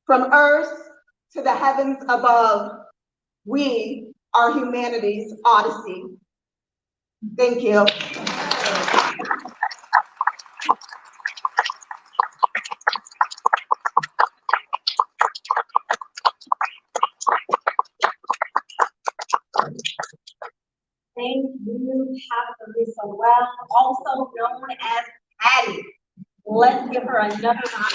from earth to the heavens above, we are humanity's odyssey. Thank you.
Thank you, Pastor Lisa Well, also known as Patty. Let's give her another round.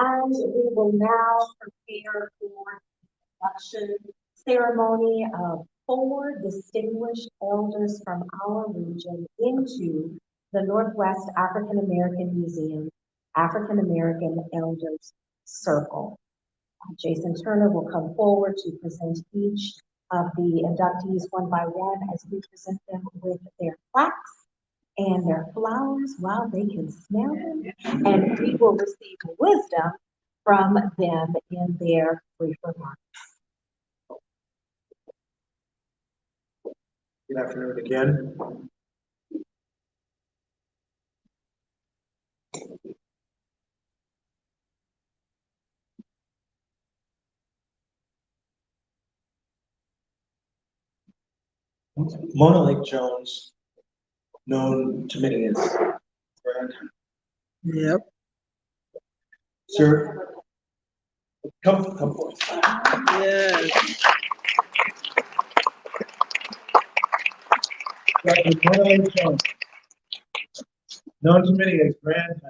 And we will now prepare for the induction ceremony of 4 distinguished elders from our region into the Northwest African American Museum African American Elders Circle. Jason Turner will come forward to present each of the inductees one by one as we present them with their plaques and their flowers while they can smell them, and we will receive wisdom from them in their brief remarks.
Good afternoon again. Mona Lake Jones, known to many as Brad.
Yep.
Sir, come forward.
Yes.
Dr. Mona Lake Jones, known to many as Grand,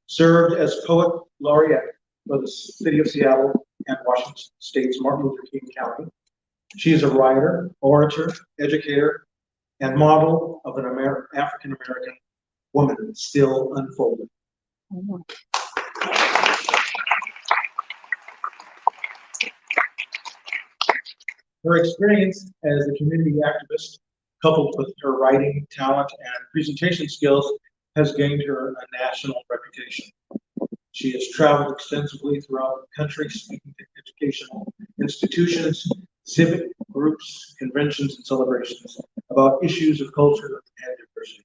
served as poet laureate for the city of Seattle and Washington State's Martin Luther King County. She is a writer, orator, educator, and model of an African American woman still unfolding. Her experience as a community activist, coupled with her writing talent and presentation skills, has gained her a national reputation. She has traveled extensively throughout the country, speaking to educational institutions, civic groups, conventions, and celebrations about issues of culture and diversity.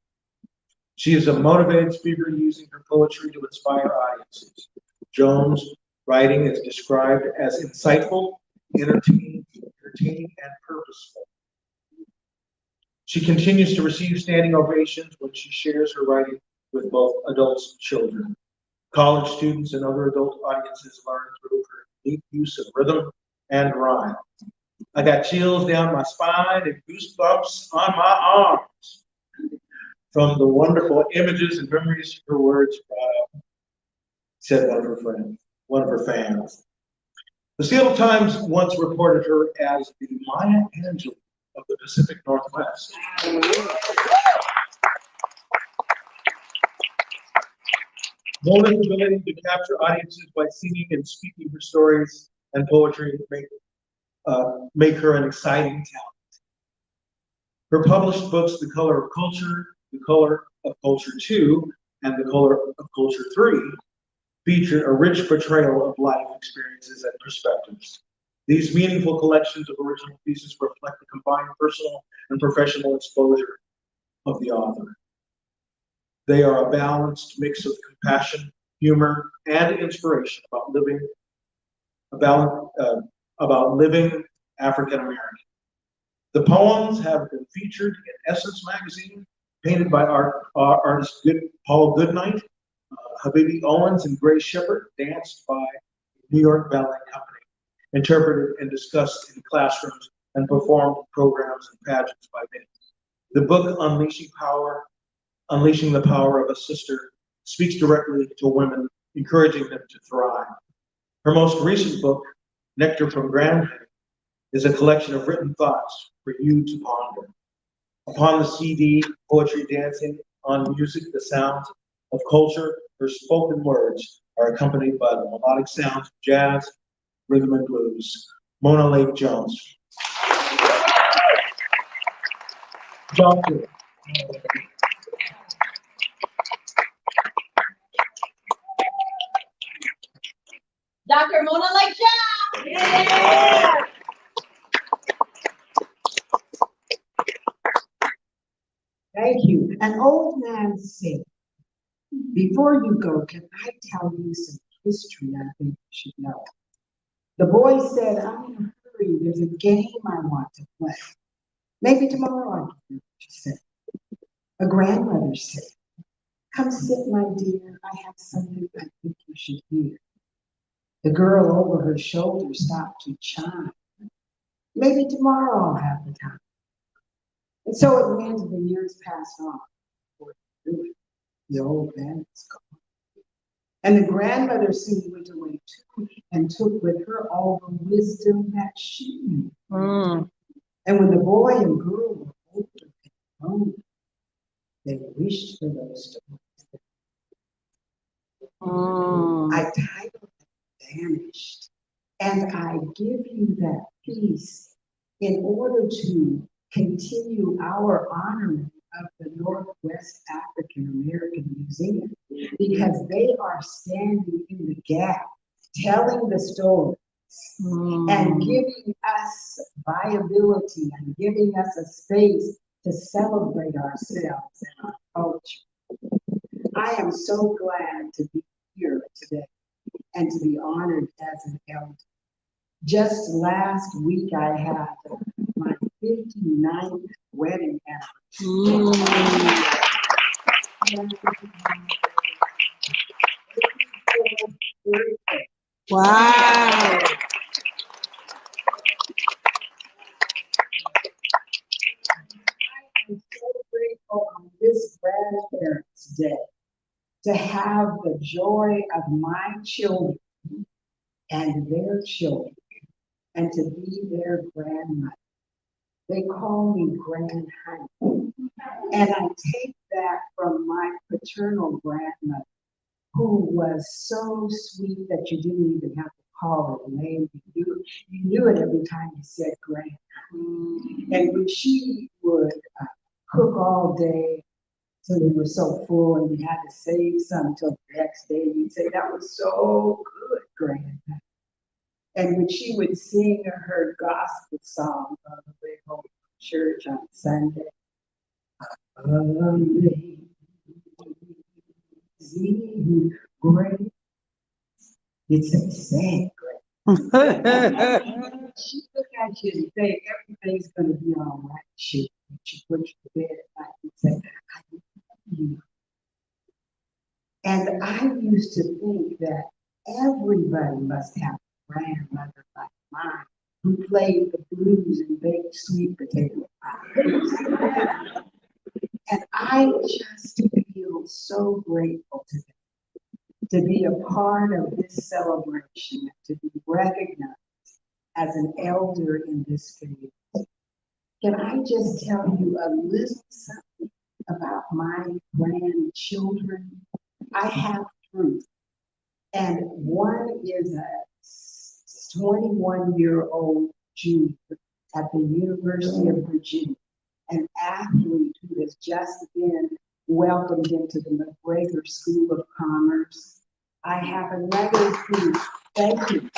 She is a motivated speaker using her poetry to inspire audiences. Jones' writing is described as insightful, entertaining, and purposeful. She continues to receive standing ovations when she shares her writing with both adults and children. College students and other adult audiences learn through her unique use of rhythm and rhyme. I got chills down my spine and goosebumps on my arms from the wonderful images and memories her words brought up, said one of her fans. The Seattle Times once reported her as the Maya Angelou of the Pacific Northwest. Mona's ability to capture audiences by singing and speaking her stories and poetry make her an exciting talent. Her published books, The Color of Culture, The Color of Culture 2, and The Color of Culture 3, feature a rich portrayal of life experiences and perspectives. These meaningful collections of original pieces reflect the combined personal and professional exposure of the author. They are a balanced mix of compassion, humor, and inspiration about living African American. The poems have been featured in Essence magazine, painted by artist Paul Goodnight, Habibi Owens and Grace Shepard, danced by New York Ballet Company, interpreted and discussed in classrooms and performed programs and pageants by many. The book, Unleashing the Power of a Sister, speaks directly to women, encouraging them to thrive. Her most recent book, Nectar from Grand, is a collection of written thoughts for you to ponder. Upon the CD, Poetry Dancing on Music, the Sounds of Culture, her spoken words are accompanied by the melodic sounds of jazz, rhythm, and blues. Mona Lake Jones. Doctor.
Dr. Mona Lake Jones! Yeah!
An old man said, before you go, can I tell you some history I think you should know? The boy said, I'm in a hurry. There's a game I want to play. Maybe tomorrow I'll give you what you said. A grandmother said, come sit, my dear. I have something I think you should hear. The girl over her shoulder stopped to chime. Maybe tomorrow I'll have the time. And so it went, the years passed on. Before you knew it, the old man was gone. And the grandmother soon went away too, and took with her all the wisdom that she knew. And when the boy and girl were older and grown, they wished for those stories. I titled it Vanished, and I give you that piece in order to continue our honoring of the Northwest African American Museum, because they are standing in the gap, telling the stories and giving us viability and giving us a space to celebrate ourselves and our culture. I am so glad to be here today and to be honored as an elder. Just last week, I had my 59th wedding anniversary.
Wow.
I'm so grateful on this Grandparents' Day to have the joy of my children and their children and to be their grandmother. They call me Grand Honey. And I take that from my paternal grandmother, who was so sweet that you didn't even have to call her name. You knew it every time you said Grand Honey. And when she would cook all day, so we were so full and we had to save some until the next day, you'd say, that was so good, Grand Honey. And when she would sing her gospel song on the way home from church on Sunday, amazing grace. It's a sad grace. She look at you and say, everything's going to be all right. She put you to bed at night and say, I love you. And I used to think that everybody must have a grandmother like mine who played the blues and baked sweet potato pies. And I just feel so grateful today to be a part of this celebration, to be recognized as an elder in this community. Can I just tell you a little something about my grandchildren? I have three, and one is a 21-year-old junior at the University of Virginia, an athlete who has just been welcomed into the McGregor School of Commerce. I have another who, thank you.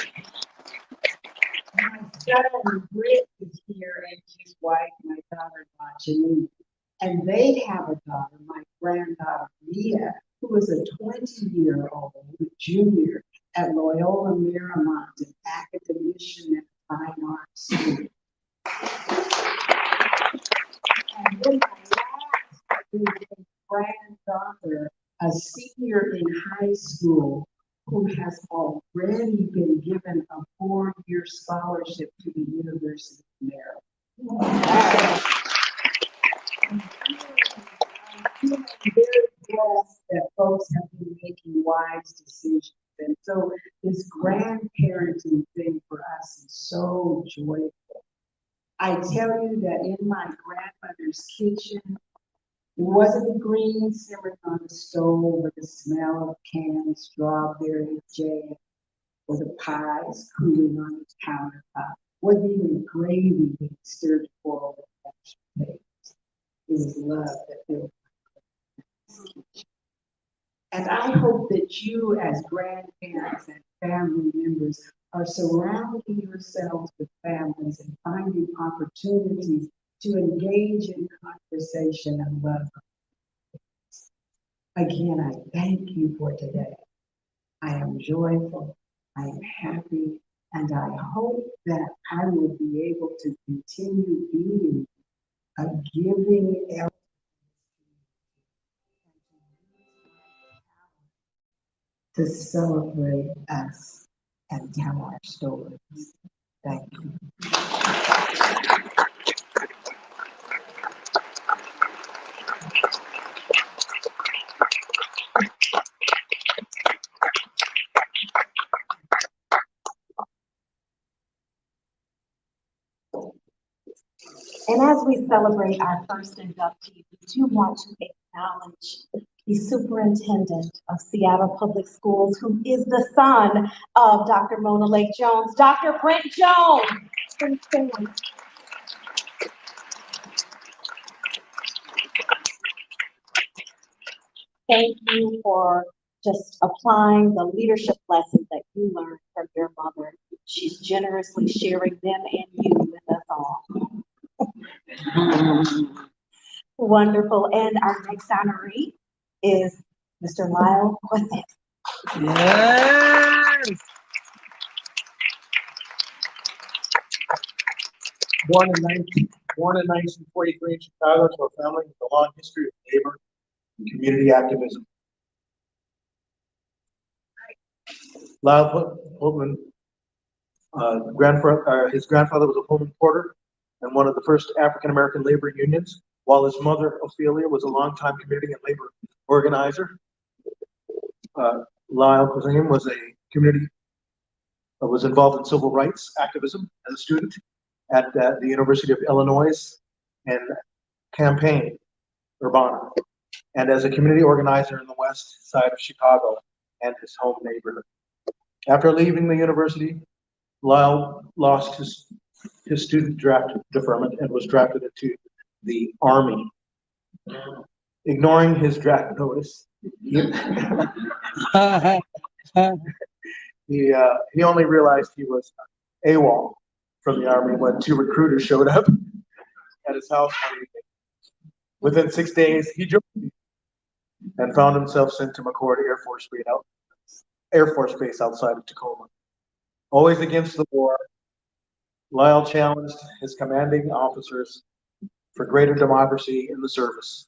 My son Britt is here and his wife, my daughter Janine. And they have a daughter, my granddaughter Mia, who is a 20-year-old junior at Loyola Marymount, an academician at Fine Arts School. And then my last is a granddaughter, a senior in high school, who has already been given a 4-year scholarship to the University of Maryland. I'm feeling very blessed that folks have been making wise decisions. And so this grandparenting thing for us is so joyful. I tell you that in my grandmother's kitchen, it wasn't the green simmering on the stove or the smell of canned strawberry jam or the pies cooling on the countertop. Wasn't even the gravy being stirred forward with mashed potatoes. It was love that filled my kitchen. And I hope that you as grandparents and family members are surrounding yourselves with families and finding opportunities to engage in conversation and love. Again, I thank you for today. I am joyful, I am happy, and I hope that I will be able to continue being a giving elder to celebrate us and tell our stories. Thank you.
And as we celebrate our first inductee, we do want to acknowledge the superintendent of Seattle Public Schools, who is the son of Dr. Mona Lake Jones, Dr. Brent Jones. Please stand. Thank you for just applying the leadership lessons that you learned from your mother. She's generously sharing them and you with us all. Wonderful. And our next honoree is Mr. Lyle Quassett.
Yes. Born in 1943 in Chicago to a family with a long history of labor and community activism. Lyle Putman, his grandfather was a Pullman porter and one of the first African-American labor unions, while his mother, Ophelia, was a longtime community and labor organizer. Lyle Putman was involved in civil rights activism as a student at the University of Illinois and Champaign-Urbana, and as a community organizer in the west side of Chicago and his home neighborhood. After leaving the university, Lyle lost his student draft deferment and was drafted into the Army. Ignoring his draft notice, he only realized he was AWOL from the Army when 2 recruiters showed up at his house one evening. Within 6 days, he joined and found himself sent to McChord Air Force Base outside of Tacoma. Always against the war, Lyle challenged his commanding officers for greater democracy in the service,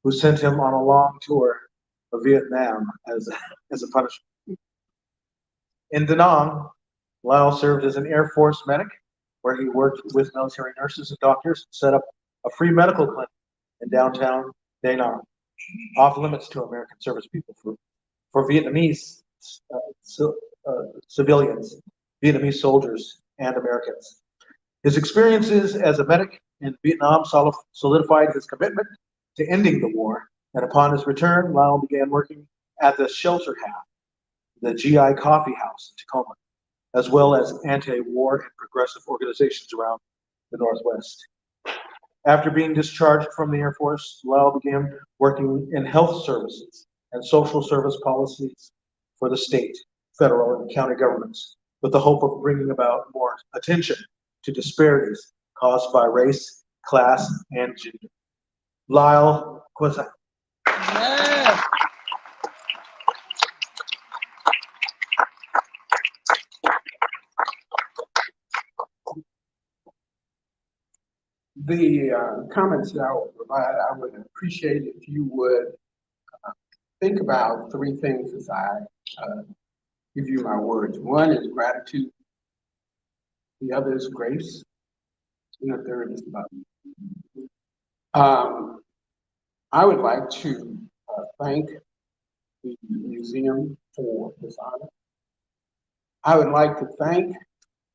who sent him on a long tour of Vietnam as a punishment. In Da Nang, Lyle served as an Air Force medic, where he worked with military nurses and doctors and set up a free medical clinic in downtown Da Nang, off limits to American service people for Vietnamese civilians, Vietnamese soldiers, and Americans. His experiences as a medic in Vietnam solidified his commitment to ending the war, and upon his return, Lyle began working at the Shelter Half, the GI Coffee House in Tacoma, as well as anti-war and progressive organizations around the Northwest. After being discharged from the Air Force, Lyle began working in health services and social service policies for the state, federal, and county governments, with the hope of bringing about more attention to disparities caused by race, class, and gender. Lyle Quassett. Yeah.
The comments that I will provide, I would appreciate if you would think about 3 things as I give you my words. One is gratitude, the other is grace, and the third is love. I would like to thank the museum for this honor. I would like to thank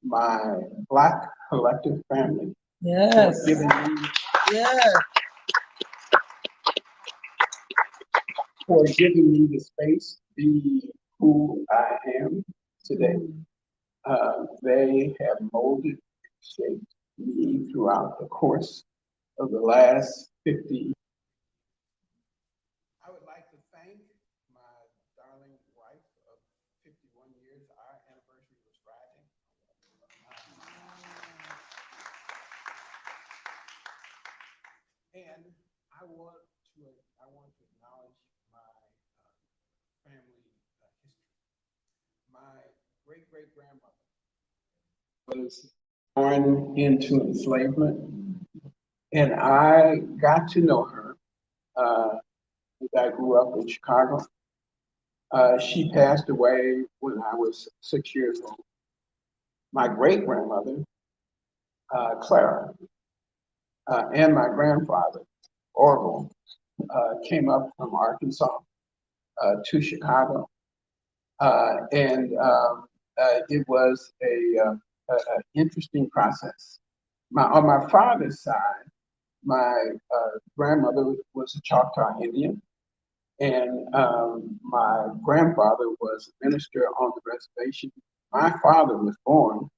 my Black collective family.
Yes.
For giving me,
Yes.
for giving me the space to be who I am today. They have molded, shaped me throughout the course of the last 50 years. I would like to thank my darling wife of 51 years. Our anniversary was Friday. And I want to acknowledge my great-great-grandmother was born into enslavement, and I got to know her as I grew up in Chicago. She passed away when I was 6 years old. My great-grandmother, Clara, and my grandfather, Orville, came up from Arkansas to Chicago. It was a interesting process. On my father's side, my grandmother was a Choctaw Indian, and my grandfather was a minister on the reservation. My father was born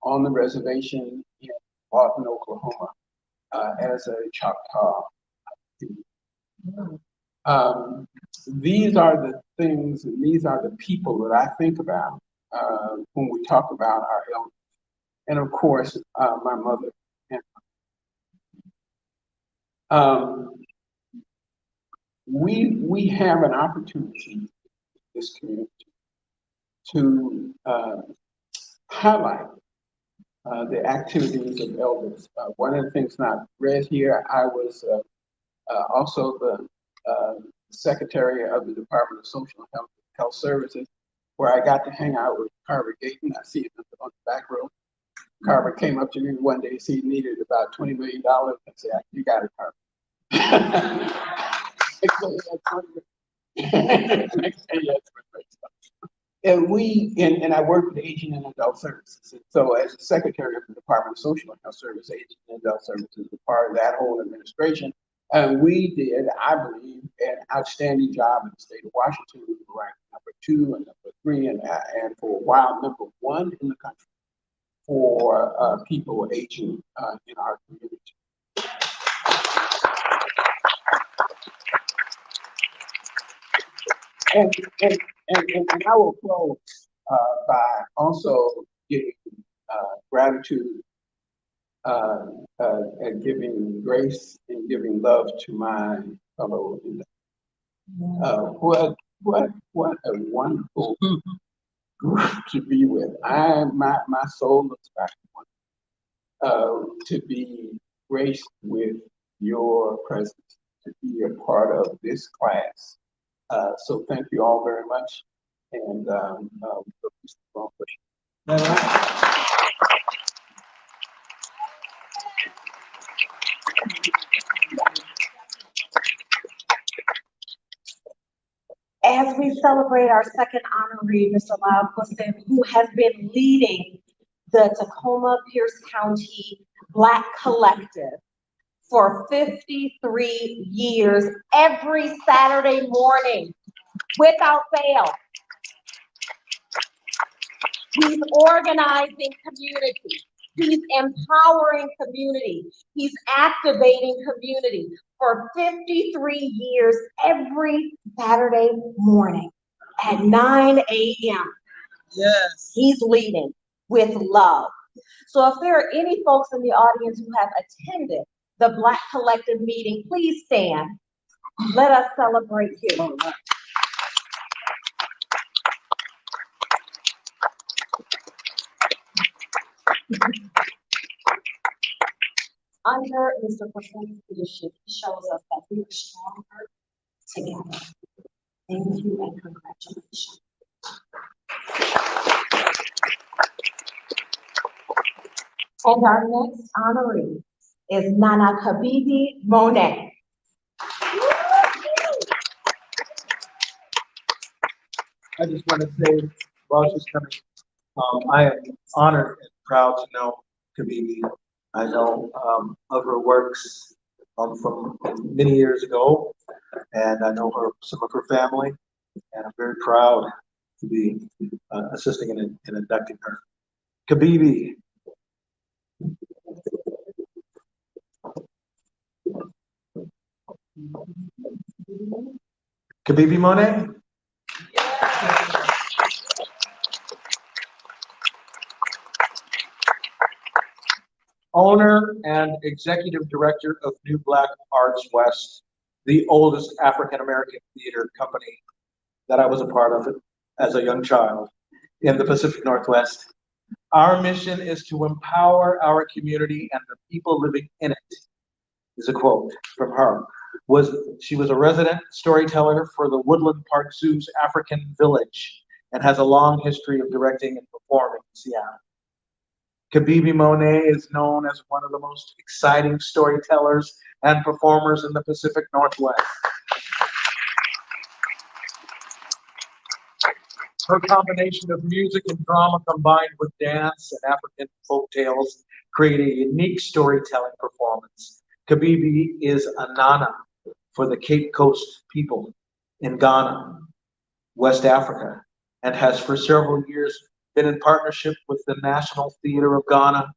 on the reservation in Lawton, Oklahoma, as a Choctaw Indian. These are the things, and these are the people that I think about when we talk about our elders. And of course, my mother. We have an opportunity in this community to highlight the activities of elders. One of the things not read here, I was also the Secretary of the Department of Social and Health Services, where I got to hang out with Carver Gayton. I see him on the back row. Carver came up to me one day, said he needed about $20 million. I said, "You got it, Carver." And I work with Aging and Adult Services. So as the Secretary of the Department of Social and Health Services, Aging and Adult Services is part of that whole administration. And we did, I believe, an outstanding job in the state of Washington. We were ranked #2 and #3, and for a while, #1 in the country for people aging in our community. And I will close by also giving gratitude and giving grace and giving love to my fellow Indians. What a wonderful group to be with. My soul looks back to be graced with your presence, to be a part of this class. So thank you all very much. And
As we celebrate our second honoree, Mr. Lyle Pustin, who has been leading the Tacoma Pierce County Black Collective for 53 years, every Saturday morning, without fail. He's organizing community. He's empowering community. He's activating community for 53 years, every Saturday morning at 9 a.m.
Yes.
He's leading with love. So if there are any folks in the audience who have attended the Black Collective meeting, please stand. Let us celebrate you. Under Mr. Pustin's leadership, he shows us that we are stronger together. Thank you and congratulations. And our next honoree is Nana Kabibi Monet.
I just want to say, while she's coming, I am honored and proud to know Kabibi. I know of her works from many years ago, and I know some of her family, and I'm very proud to be assisting in inducting her. Kabibi. Kabibi Monet? Owner and executive director of New Black Arts West, the oldest African-American theater company that I was a part of as a young child in the Pacific Northwest. Our mission is to empower our community and the people living in it, is a quote from her. She was a resident storyteller for the Woodland Park Zoo's African Village and has a long history of directing and performing in Seattle. Kibibi Monet is known as one of the most exciting storytellers and performers in the Pacific Northwest. Her combination of music and drama combined with dance and African folk tales create a unique storytelling performance. Kibibi is a Nana for the Cape Coast people in Ghana, West Africa, and has for several years been in partnership with the National Theatre of Ghana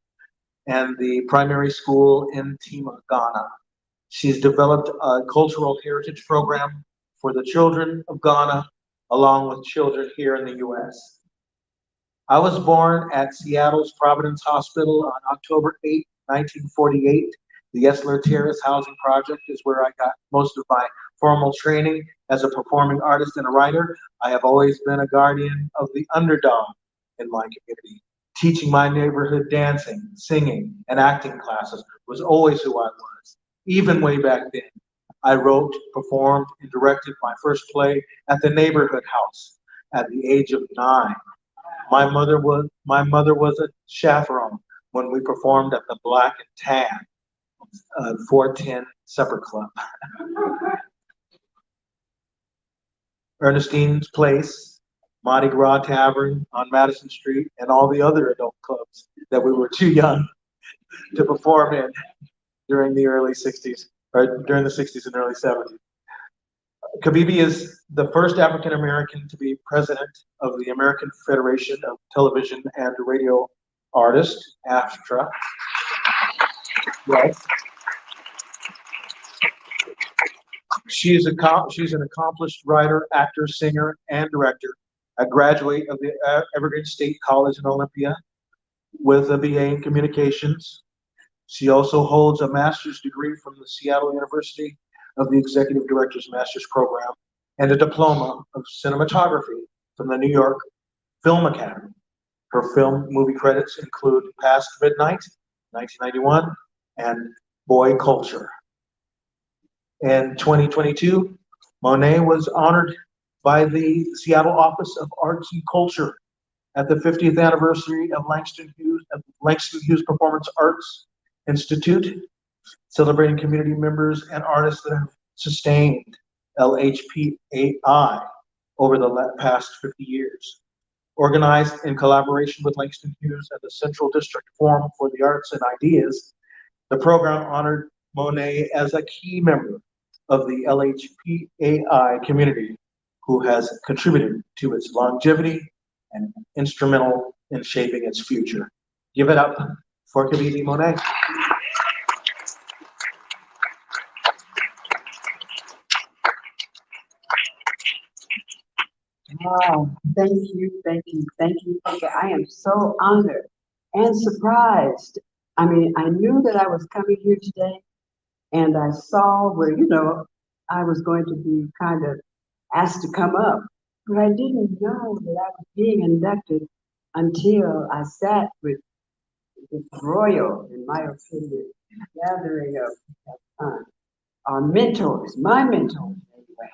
and the primary school in Tema, Ghana. She's developed a cultural heritage program for the children of Ghana, along with children here in the U.S. I was born at Seattle's Providence Hospital on October 8, 1948. The Esler Terrace Housing Project is where I got most of my formal training as a performing artist and a writer. I have always been a guardian of the underdog in my community. Teaching my neighborhood dancing, singing, and acting classes was always who I was, even way back then. I wrote, performed, and directed my first play at the neighborhood house at the age of 9. My mother was a chaperone when we performed at the Black and Tan 410 Supper Club. Ernestine's Place, Mardi Gras Tavern on Madison Street, and all the other adult clubs that we were too young to perform in during the early 60s, or during the 60s and early 70s. Kibibi is the first African American to be president of the American Federation of Television and Radio Artists, AFTRA. Yes. She's an accomplished writer, actor, singer, and director, a graduate of the Evergreen State College in Olympia with a BA in communications. She also holds a master's degree from the Seattle University of the Executive Director's Master's Program and a diploma of cinematography from the New York Film Academy. Her film movie credits include Past Midnight, 1991, and Boy Culture. In 2022, Monet was honored by the Seattle Office of Arts and Culture at the 50th anniversary of Langston Hughes Performance Arts Institute, celebrating community members and artists that have sustained LHPAI over the past 50 years. Organized in collaboration with Langston Hughes and the Central District Forum for the Arts and Ideas, the program honored Monet as a key member of the LHPAI community who has contributed to its longevity and instrumental in shaping its future. Give it up for Kibibi Monet.
Wow, thank you, thank you, thank you, thank you. I am so honored and surprised. I mean, I knew that I was coming here today, and I saw where, I was going to be kind of asked to come up, but I didn't know that I was being inducted until I sat with this royal, in my opinion, gathering of our mentors, my mentors anyway.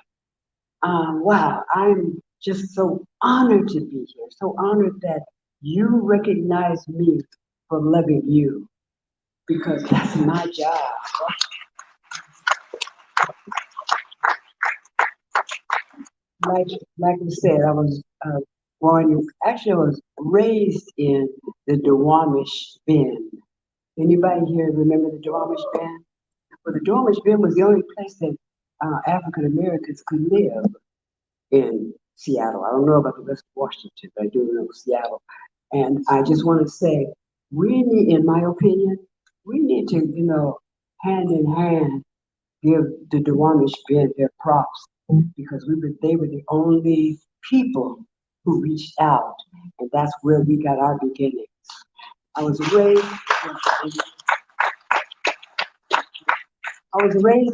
Wow, I'm just so honored to be here, so honored that you recognize me for loving you, because that's my job. Like we said, I was I was raised in the Duwamish Bend. Anybody here remember the Duwamish Bend? Well, the Duwamish Bend was the only place that African Americans could live in Seattle. I don't know about the rest of Washington, but I do know Seattle. And I just want to say, we need, in my opinion, we need to, hand in hand, give the Duwamish Bend their props, because they were the only people who reached out, and that's where we got our beginnings. I was raised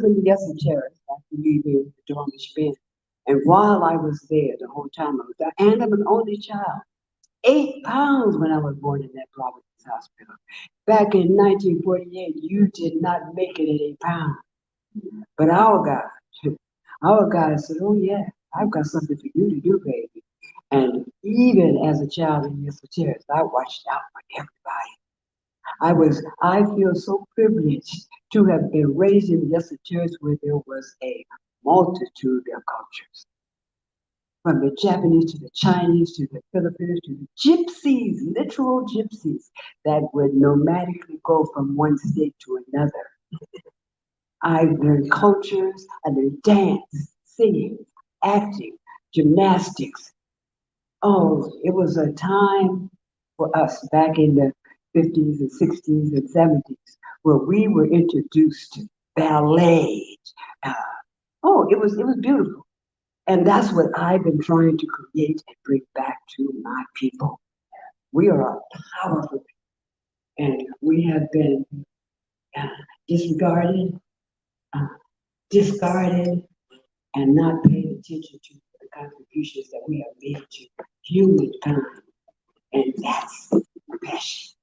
in the Esler Terrace after leaving the Duwamish Bend. And while I was there, the whole time I was there, and I'm an only child. 8 pounds when I was born in that Providence hospital. Back in 1948, you did not make it at 8 pounds. But our God said, oh yeah, I've got something for you to do, baby. And even as a child in the esoterics, I watched out for everybody. I feel so privileged to have been raised in the esoterics where there was a multitude of cultures. From the Japanese to the Chinese to the Filipinos to the gypsies, literal gypsies that would nomadically go from one state to another. I learned cultures, I learned dance, singing, acting, gymnastics. Oh, it was a time for us back in the 50s and 60s and 70s where we were introduced to ballet. It was beautiful. And that's what I've been trying to create and bring back to my people. We are a powerful people, and we have been disregarded, discarded, and not paid attention to the contributions that we have made to humankind. And that's my passion.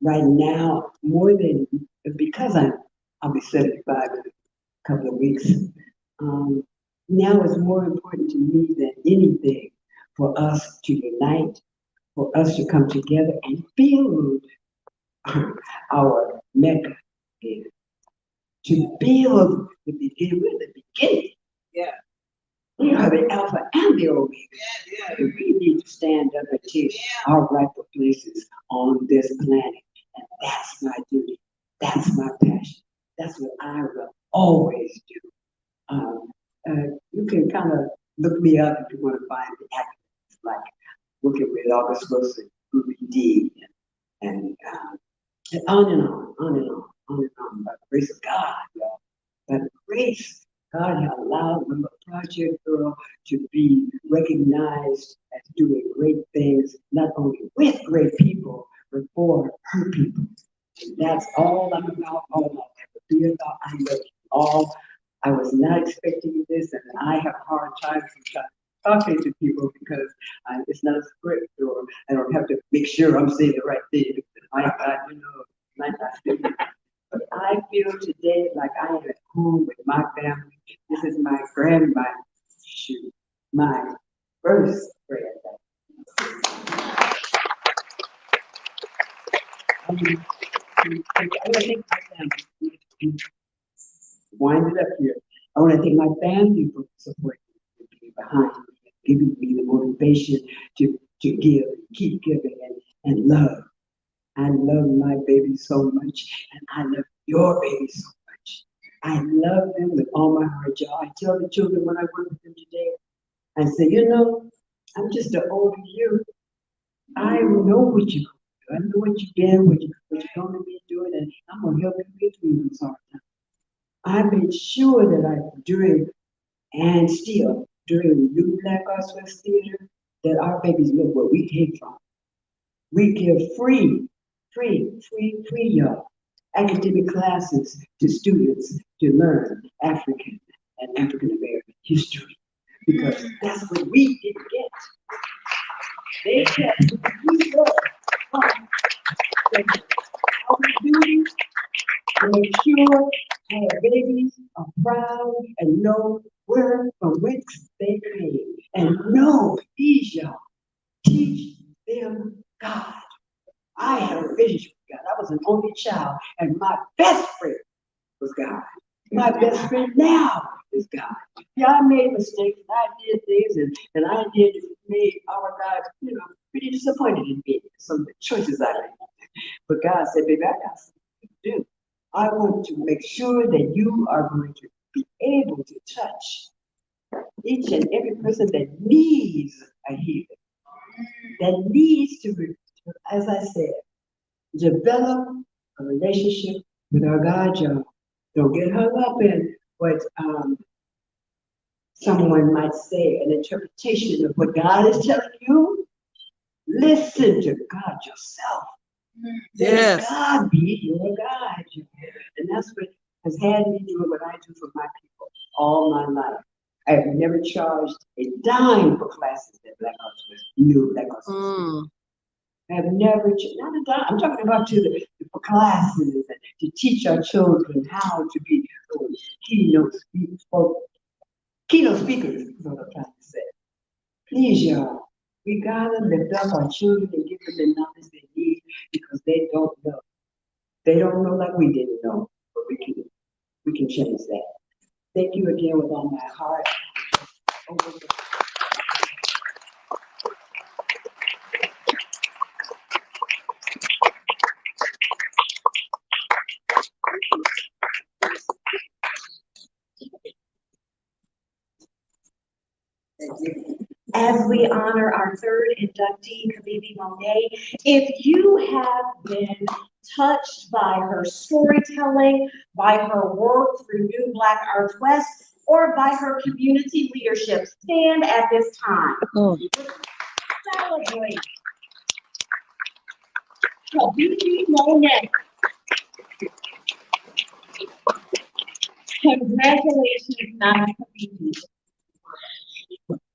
Right now, more than, because I'll be 75 in a couple of weeks, now it's more important to me than anything for us to unite, for us to come together and build our Mecca here. To build the beginning, we're the beginning.
Yeah.
We are the Alpha and the Omega.
Yeah.
And we need to stand up and take our rightful places on this planet. And that's my duty. That's my passion. That's what I will always do. You can kind of look me up if you want to find the acronyms, like working with August Wilson, Ruby D, and on and on, on and on, on and on. By the grace of God, y'all. By the grace, God has allowed the project girl to be recognized as doing great things, not only with great people, but for her people. And that's all I'm about, all I'll ever be about. I love you all. I was not expecting this, and I have a hard time sometimes talking to people because it's not a script, or I don't have to make sure I'm saying the right thing. Might not do it. But I feel today like I am at home with my family. This is my my first granddaughter. I'm gonna thank my family. Wind it up here. I want to thank my family for supporting me, behind me, giving me the motivation to give, keep giving, and love. I love my baby so much, and I love your baby so much. I love them with all my heart, y'all. I tell the children when I work with them today, I say, I'm just an older you. I know what you do. I know what you've been, what you're going to be doing, and I'm going to help you get through this hard time. I made sure that during the New Black Arts West Theater, that our babies know where we came from. We give free, y'all, academic classes to students to learn African and African American history, because that's what we didn't get. They kept we were our duty to make sure our babies are proud and know from whence they came, and know these y'all teach them God. I had a relationship with God. I was an only child, and my best friend was God. My best friend now is God. Yeah, I made mistakes, and I did things, and I made our God, pretty disappointed in me, some of the choices I made. But God said, baby, I got something to do. I want to make sure that you are going to be able to touch each and every person that needs a healing, that needs to, as I said, develop a relationship with our God, y'all. Don't get hung up in what someone might say, an interpretation of what God is telling you. Listen to God yourself. Let God be your guide. And that's what has had me doing what I do for my people all my life. I have never charged a dime for classes that Black Arts West, Black Arts West. have never, not a dime, I'm talking about to the for classes and to teach our children how to be keynote speakers, is what I'm trying to say. Please, y'all, we gotta lift up our children and give them the knowledge they need because they don't know. They don't know like we didn't know, but we can change that. Thank you again with all my heart.
As we honor our third inductee, Kavili Monet, if you have been touched by her storytelling, by her work through New Black Earth West, or by her community leadership, stand at this time. Celebrate Kavili Monet. Congratulations, Madam Kavili.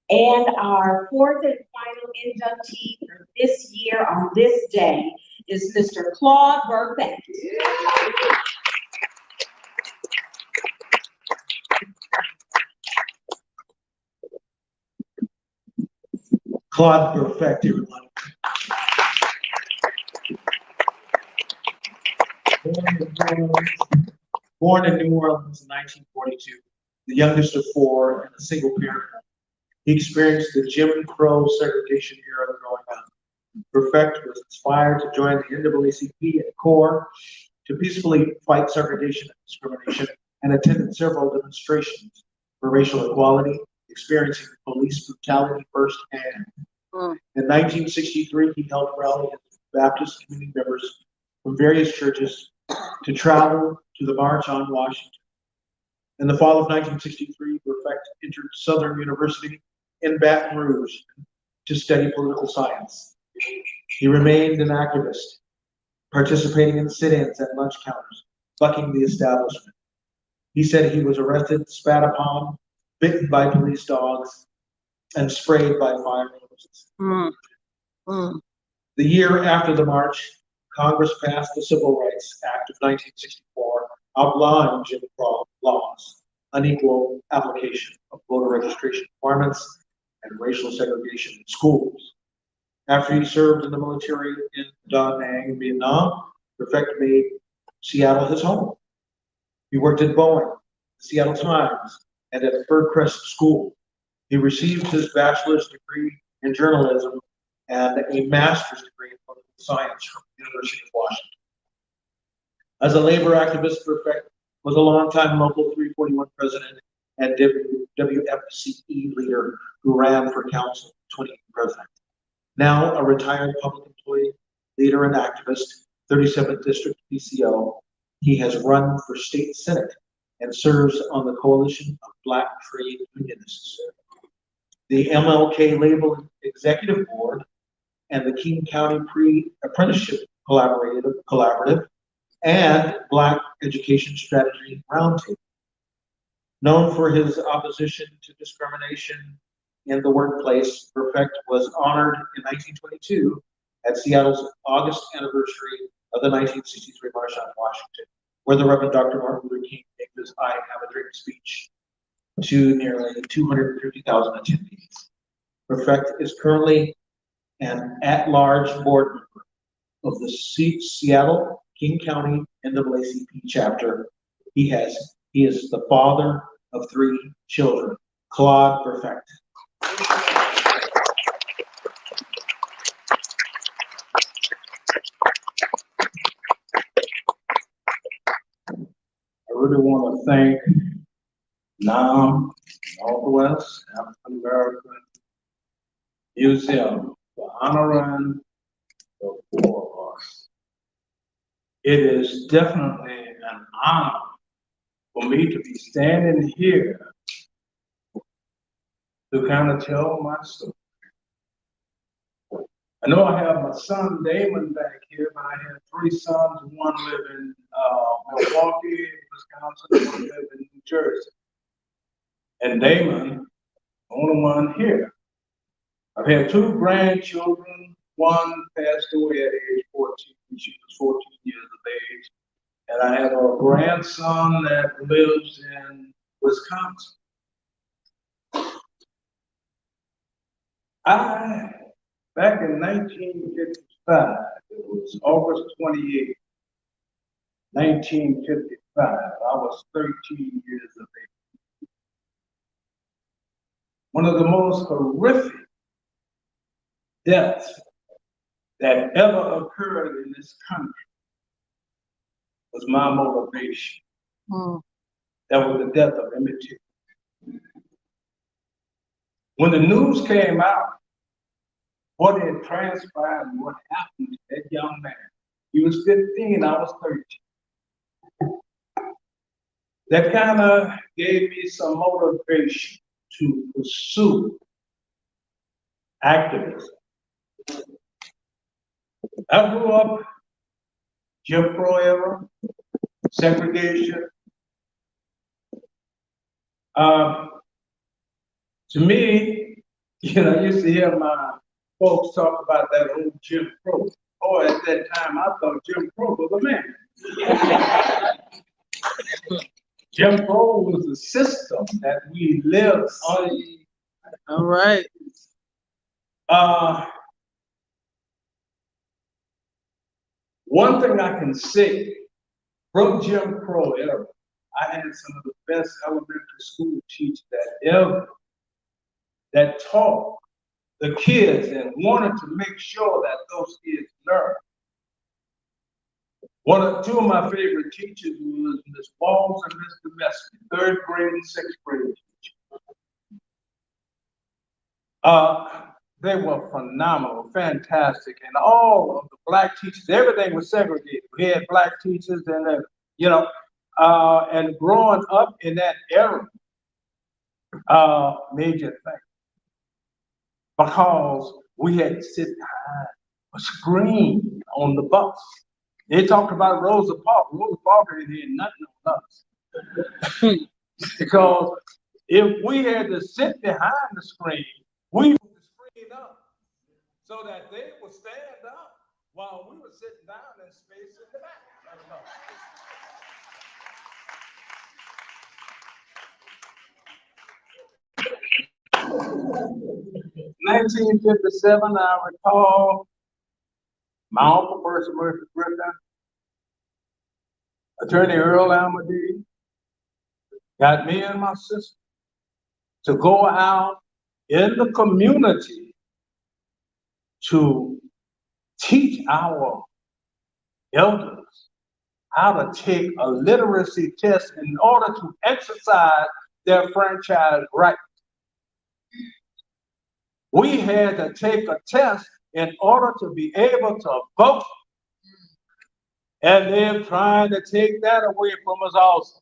And our fourth and final inductee for this year on this day is Mr. Claude Burbeck.
Claude Burbeck, everyone. Born in New Orleans in 1942, the youngest of four and a single parent. He experienced the Jim Crow segregation era growing up. Burbeck was inspired to join the NAACP and CORE to peacefully fight segregation and discrimination, and attended several demonstrations for racial equality, experiencing police brutality firsthand. In 1963, he helped rally Baptist community members from various churches to travel to the March on Washington. In the fall of 1963, Burbeck entered Southern University in Baton Rouge to study political science. He remained an activist, participating in sit-ins at lunch counters, bucking the establishment. He said he was arrested, spat upon, bitten by police dogs, and sprayed by fire hoses. The year after the march, Congress passed the Civil Rights Act of 1964, outlawing Jim Crow laws, unequal application of voter registration requirements, and racial segregation in schools. After he served in the military in Da Nang, Vietnam, Burbeck made Seattle his home. He worked at Boeing, the Seattle Times, and at Birdcrest School. He received his bachelor's degree in journalism and a master's degree in political science from the University of Washington. As a labor activist, Burbeck was a longtime Local 341 president and WFCE leader who ran for council 20 president. Now a retired public employee, leader and activist, 37th District PCO, he has run for state senate and serves on the Coalition of Black Trade Unionists, the MLK Label Executive Board, and the King County Pre-Apprenticeship Collaborative, and Black Education Strategy Roundtable. Known for his opposition to discrimination in the workplace, Burbeck was honored in 1922 at Seattle's August anniversary of the 1963 March on Washington, where the Reverend Dr. Martin Luther King gave his I Have a Dream speech to nearly 250,000 attendees. Burbeck is currently an at-large board member of the Seattle King County NAACP chapter. He is the father of 3 children. Claude Burbeck.
I really want to thank NAM, Northwest African American Museum for honoring the 4 of us. It is definitely an honor for me to be standing here to kind of tell my story. I know I have my son Damon back here, but I have 3 sons. One live in Milwaukee, Wisconsin, one live in New Jersey. And Damon, the only one here. I've had 2 grandchildren one passed away at age 14. She was 14 years of age. And I have a grandson that lives in Wisconsin. Back in 1955, it was August 28, 1955, I was 13 years of age. One of the most horrific deaths that ever occurred in this country was my motivation. That was the death of Emmett Till. When the news came out, what had transpired and what happened to that young man, he was 15, I was 13. That kind of gave me some motivation to pursue activism. I grew up Jim Crow era, segregation. To me, I used to hear my folks talk about that old Jim Crow. Oh, at that time, I thought Jim Crow was a man. Jim Crow was a system that we lived under.
All right.
One thing I can say from Jim Crow era, I had some of the best elementary school teachers that taught the kids and wanted to make sure that those kids learned. Two of my favorite teachers was Ms. Walls and Mr. Mesky, 3rd grade and 6th grade teachers. They were phenomenal, fantastic, and all of the black teachers, everything was segregated. We had black teachers and and growing up in that era, major thing. Because we had to sit behind a screen on the bus. They talked about Rosa Parks. Rosa Parks didn't hear nothing on us. Because if we had to sit behind the screen, we would screen up so that they would stand up while we were sitting down in space in the back. 1957, I recall my uncle, Percy Murphy Griffin, Attorney Earl Almadie, got me and my sister to go out in the community to teach our elders how to take a literacy test in order to exercise their franchise rights. We had to take a test in order to be able to vote. And they're trying to take that away from us also.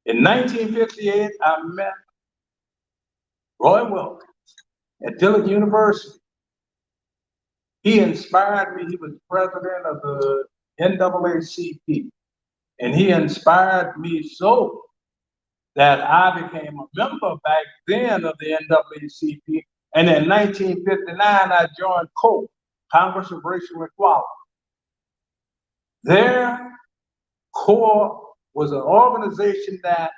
In 1958, I met Roy Wilkins at Dillard University. He inspired me. He was president of the NAACP. And he inspired me so that I became a member back then of the NAACP. And in 1959, I joined CORE, Congress of Racial Equality. Their CORE was an organization that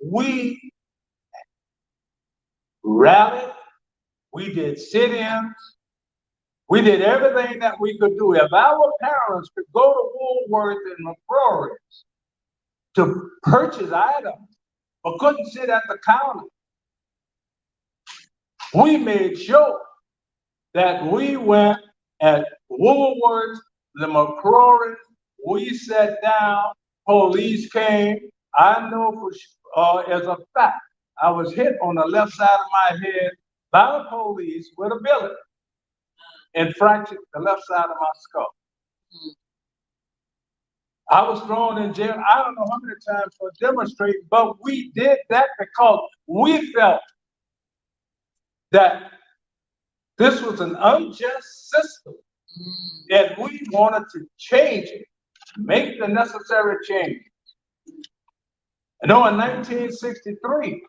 we rallied, we did sit-ins, we did everything that we could do. If our parents could go to Woolworth and McCrory's to purchase items, but couldn't sit at the counter, we made sure that we went at Woolworth, the McCrory's, we sat down, police came. I know for as a fact, I was hit on the left side of my head by the police with a billet and fractured the left side of my skull. I was thrown in jail, I don't know how many times for demonstrating, but we did that because we felt that this was an unjust system and we wanted to change it, make the necessary change. I know in 1963,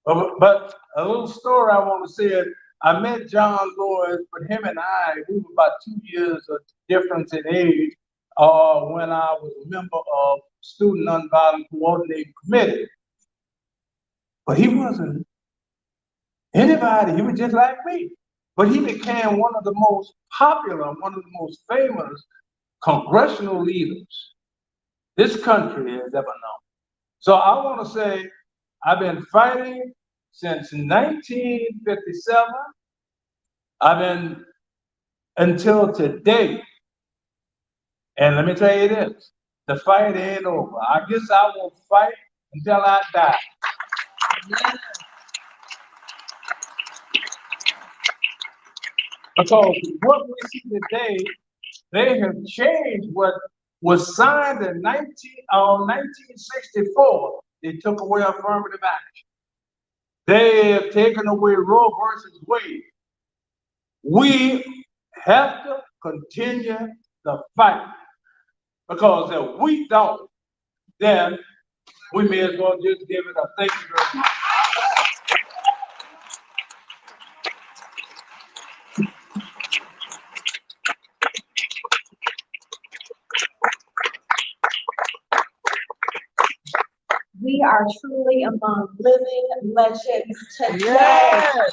but a little story I want to say is I met John Lewis, but him and we were about 2 years of difference in age, when I was a member of Student Nonviolent Coordinating Committee. But he wasn't anybody, he was just like me. But he became one of the most popular, one of the most famous congressional leaders this country has ever known. So I want to say, I've been fighting since 1957. I've been until today. And let me tell you this, the fight ain't over. I guess I will fight until I die. Because what we see today, they have changed what was signed in 1964. They took away affirmative action. They have taken away Roe versus Wade. We have to continue the fight. Because if we don't, then we may as well just give it up. Thank you very much.
We are truly among living legends today.
Yes.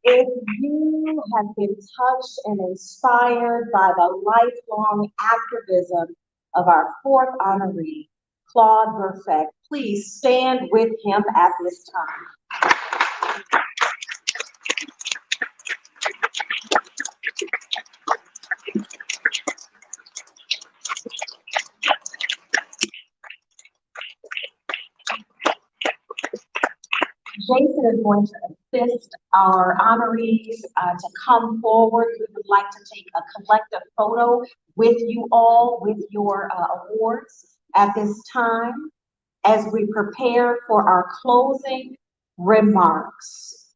If you have been touched and inspired by the lifelong activism of our fourth honoree, Claude Burfect, please stand with him at this time. Jason is going to assist our honorees to come forward. We would like to take a collective photo with you all, with your awards at this time, as we prepare for our closing remarks.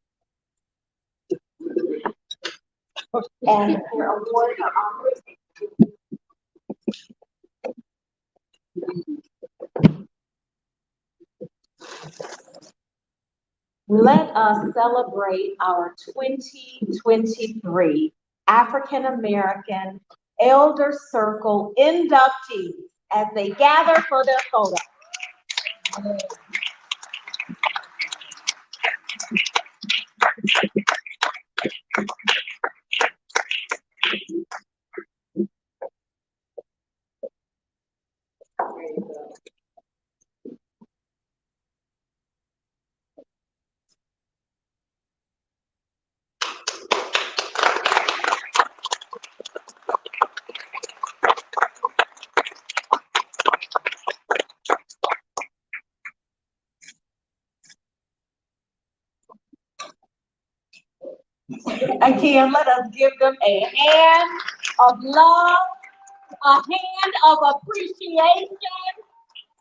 And your awards are honorees. Let us celebrate our 2023 African American Elder Circle inductees as they gather for their photo. Again, let us give them a hand of love, a hand of appreciation,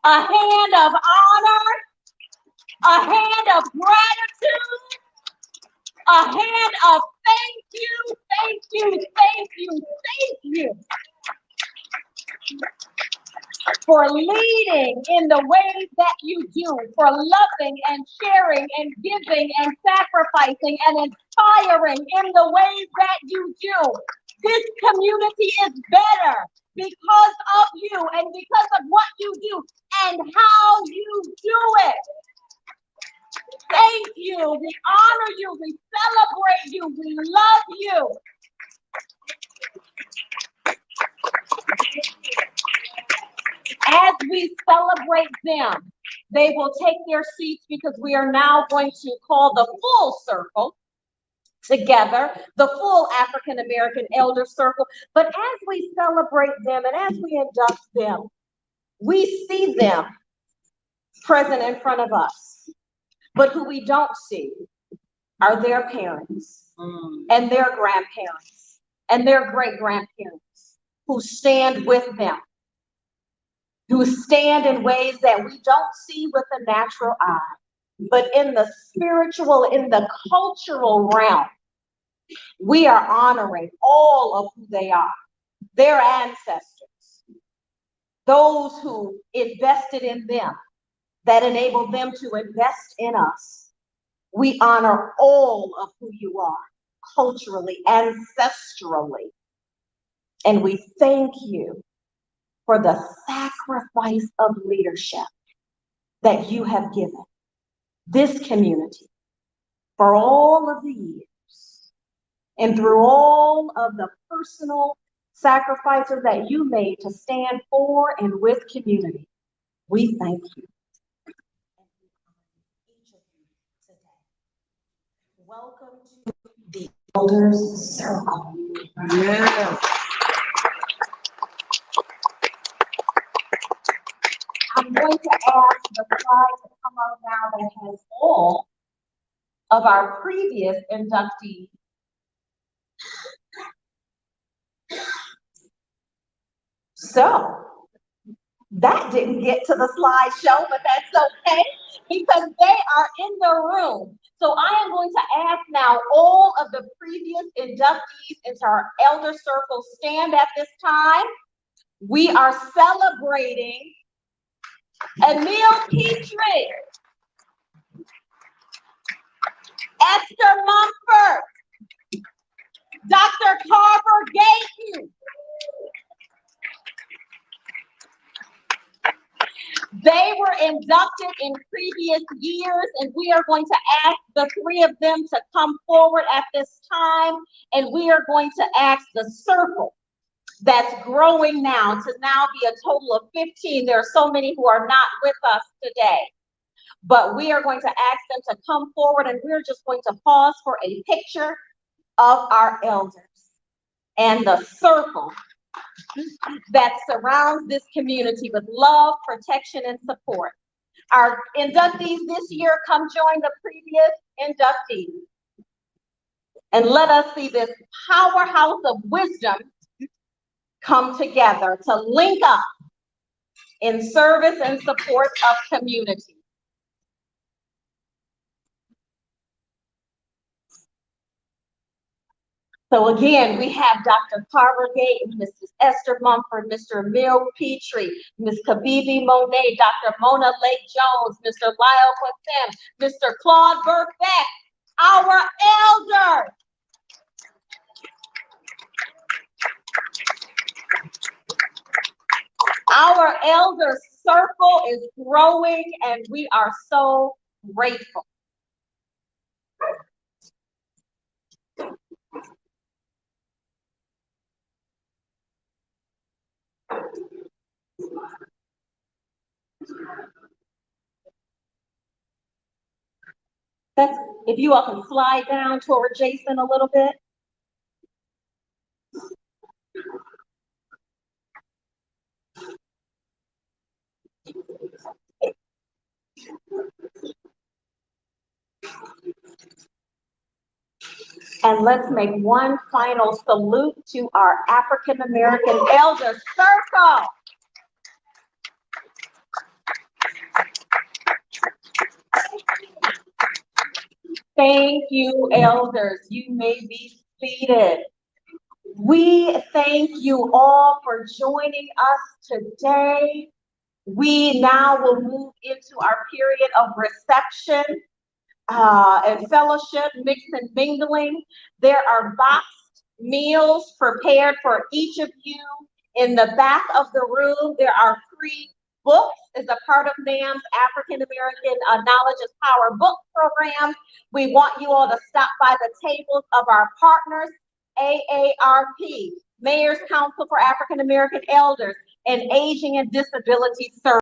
a hand of honor, a hand of gratitude, a hand of thank you, thank you, thank you, thank you for leading in the ways that you do, for loving and sharing and giving and sacrificing and inspiring in the ways that you do. This community is better because of you and because of what you do and how you do it. Thank you. We honor you. We celebrate you. We love you. As we celebrate them, they will take their seats because we are now going to call the full circle together, the full African American Elder Circle. But as we celebrate them and as we induct them, we see them present in front of us. But who we don't see are their parents and their grandparents and their great-grandparents who stand with them, who stand in ways that we don't see with the natural eye, but in the spiritual, in the cultural realm, we are honoring all of who they are, their ancestors, those who invested in them, that enable them to invest in us. We honor all of who you are, culturally, ancestrally. And we thank you for the sacrifice of leadership that you have given this community for all of the years and through all of the personal sacrifices that you made to stand for and with community. We thank you. Welcome to the Elders Circle.
Yes.
I'm going to ask the slide to come up now that has all of our previous inductees. So that didn't get to the slideshow, but that's okay because they are in the room. So I am going to ask now all of the previous inductees into our Elder Circle stand at this time. We are celebrating Emil Petrie, Esther Mumford, Dr. Carver Gayton. They were inducted in previous years, and we are going to ask the three of them to come forward at this time, and we are going to ask the circle that's growing now to now be a total of 15. There are so many who are not with us today, but we are going to ask them to come forward, and we're just going to pause for a picture of our elders and the circle that surrounds this community with love, protection, and support. Our inductees this year come join the previous inductees. And let us see this powerhouse of wisdom come together to link up in service and support of community. So again, we have Dr. Carver Gayton, Mrs. Esther Mumford, Mr. Emil Petrie, Ms. Kabibi Monet, Dr. Mona Lake Jones, Mr. Lyle Quintin, Mr. Claude Burke-Beck, our elders. Our elder circle is growing, and we are so grateful. If you all can slide down toward Jason a little bit. And let's make one final salute to our African American Elder Circle. Thank you, elders. You may be seated. We thank you all for joining us today. We now will move into our period of reception and fellowship, mix and mingling. There are boxed meals prepared for each of you. In the back of the room, there are free books as a part of NAM's African American Knowledge is Power book program. We want you all to stop by the tables of our partners, AARP, Mayor's Council for African American Elders, and Aging and Disability Services.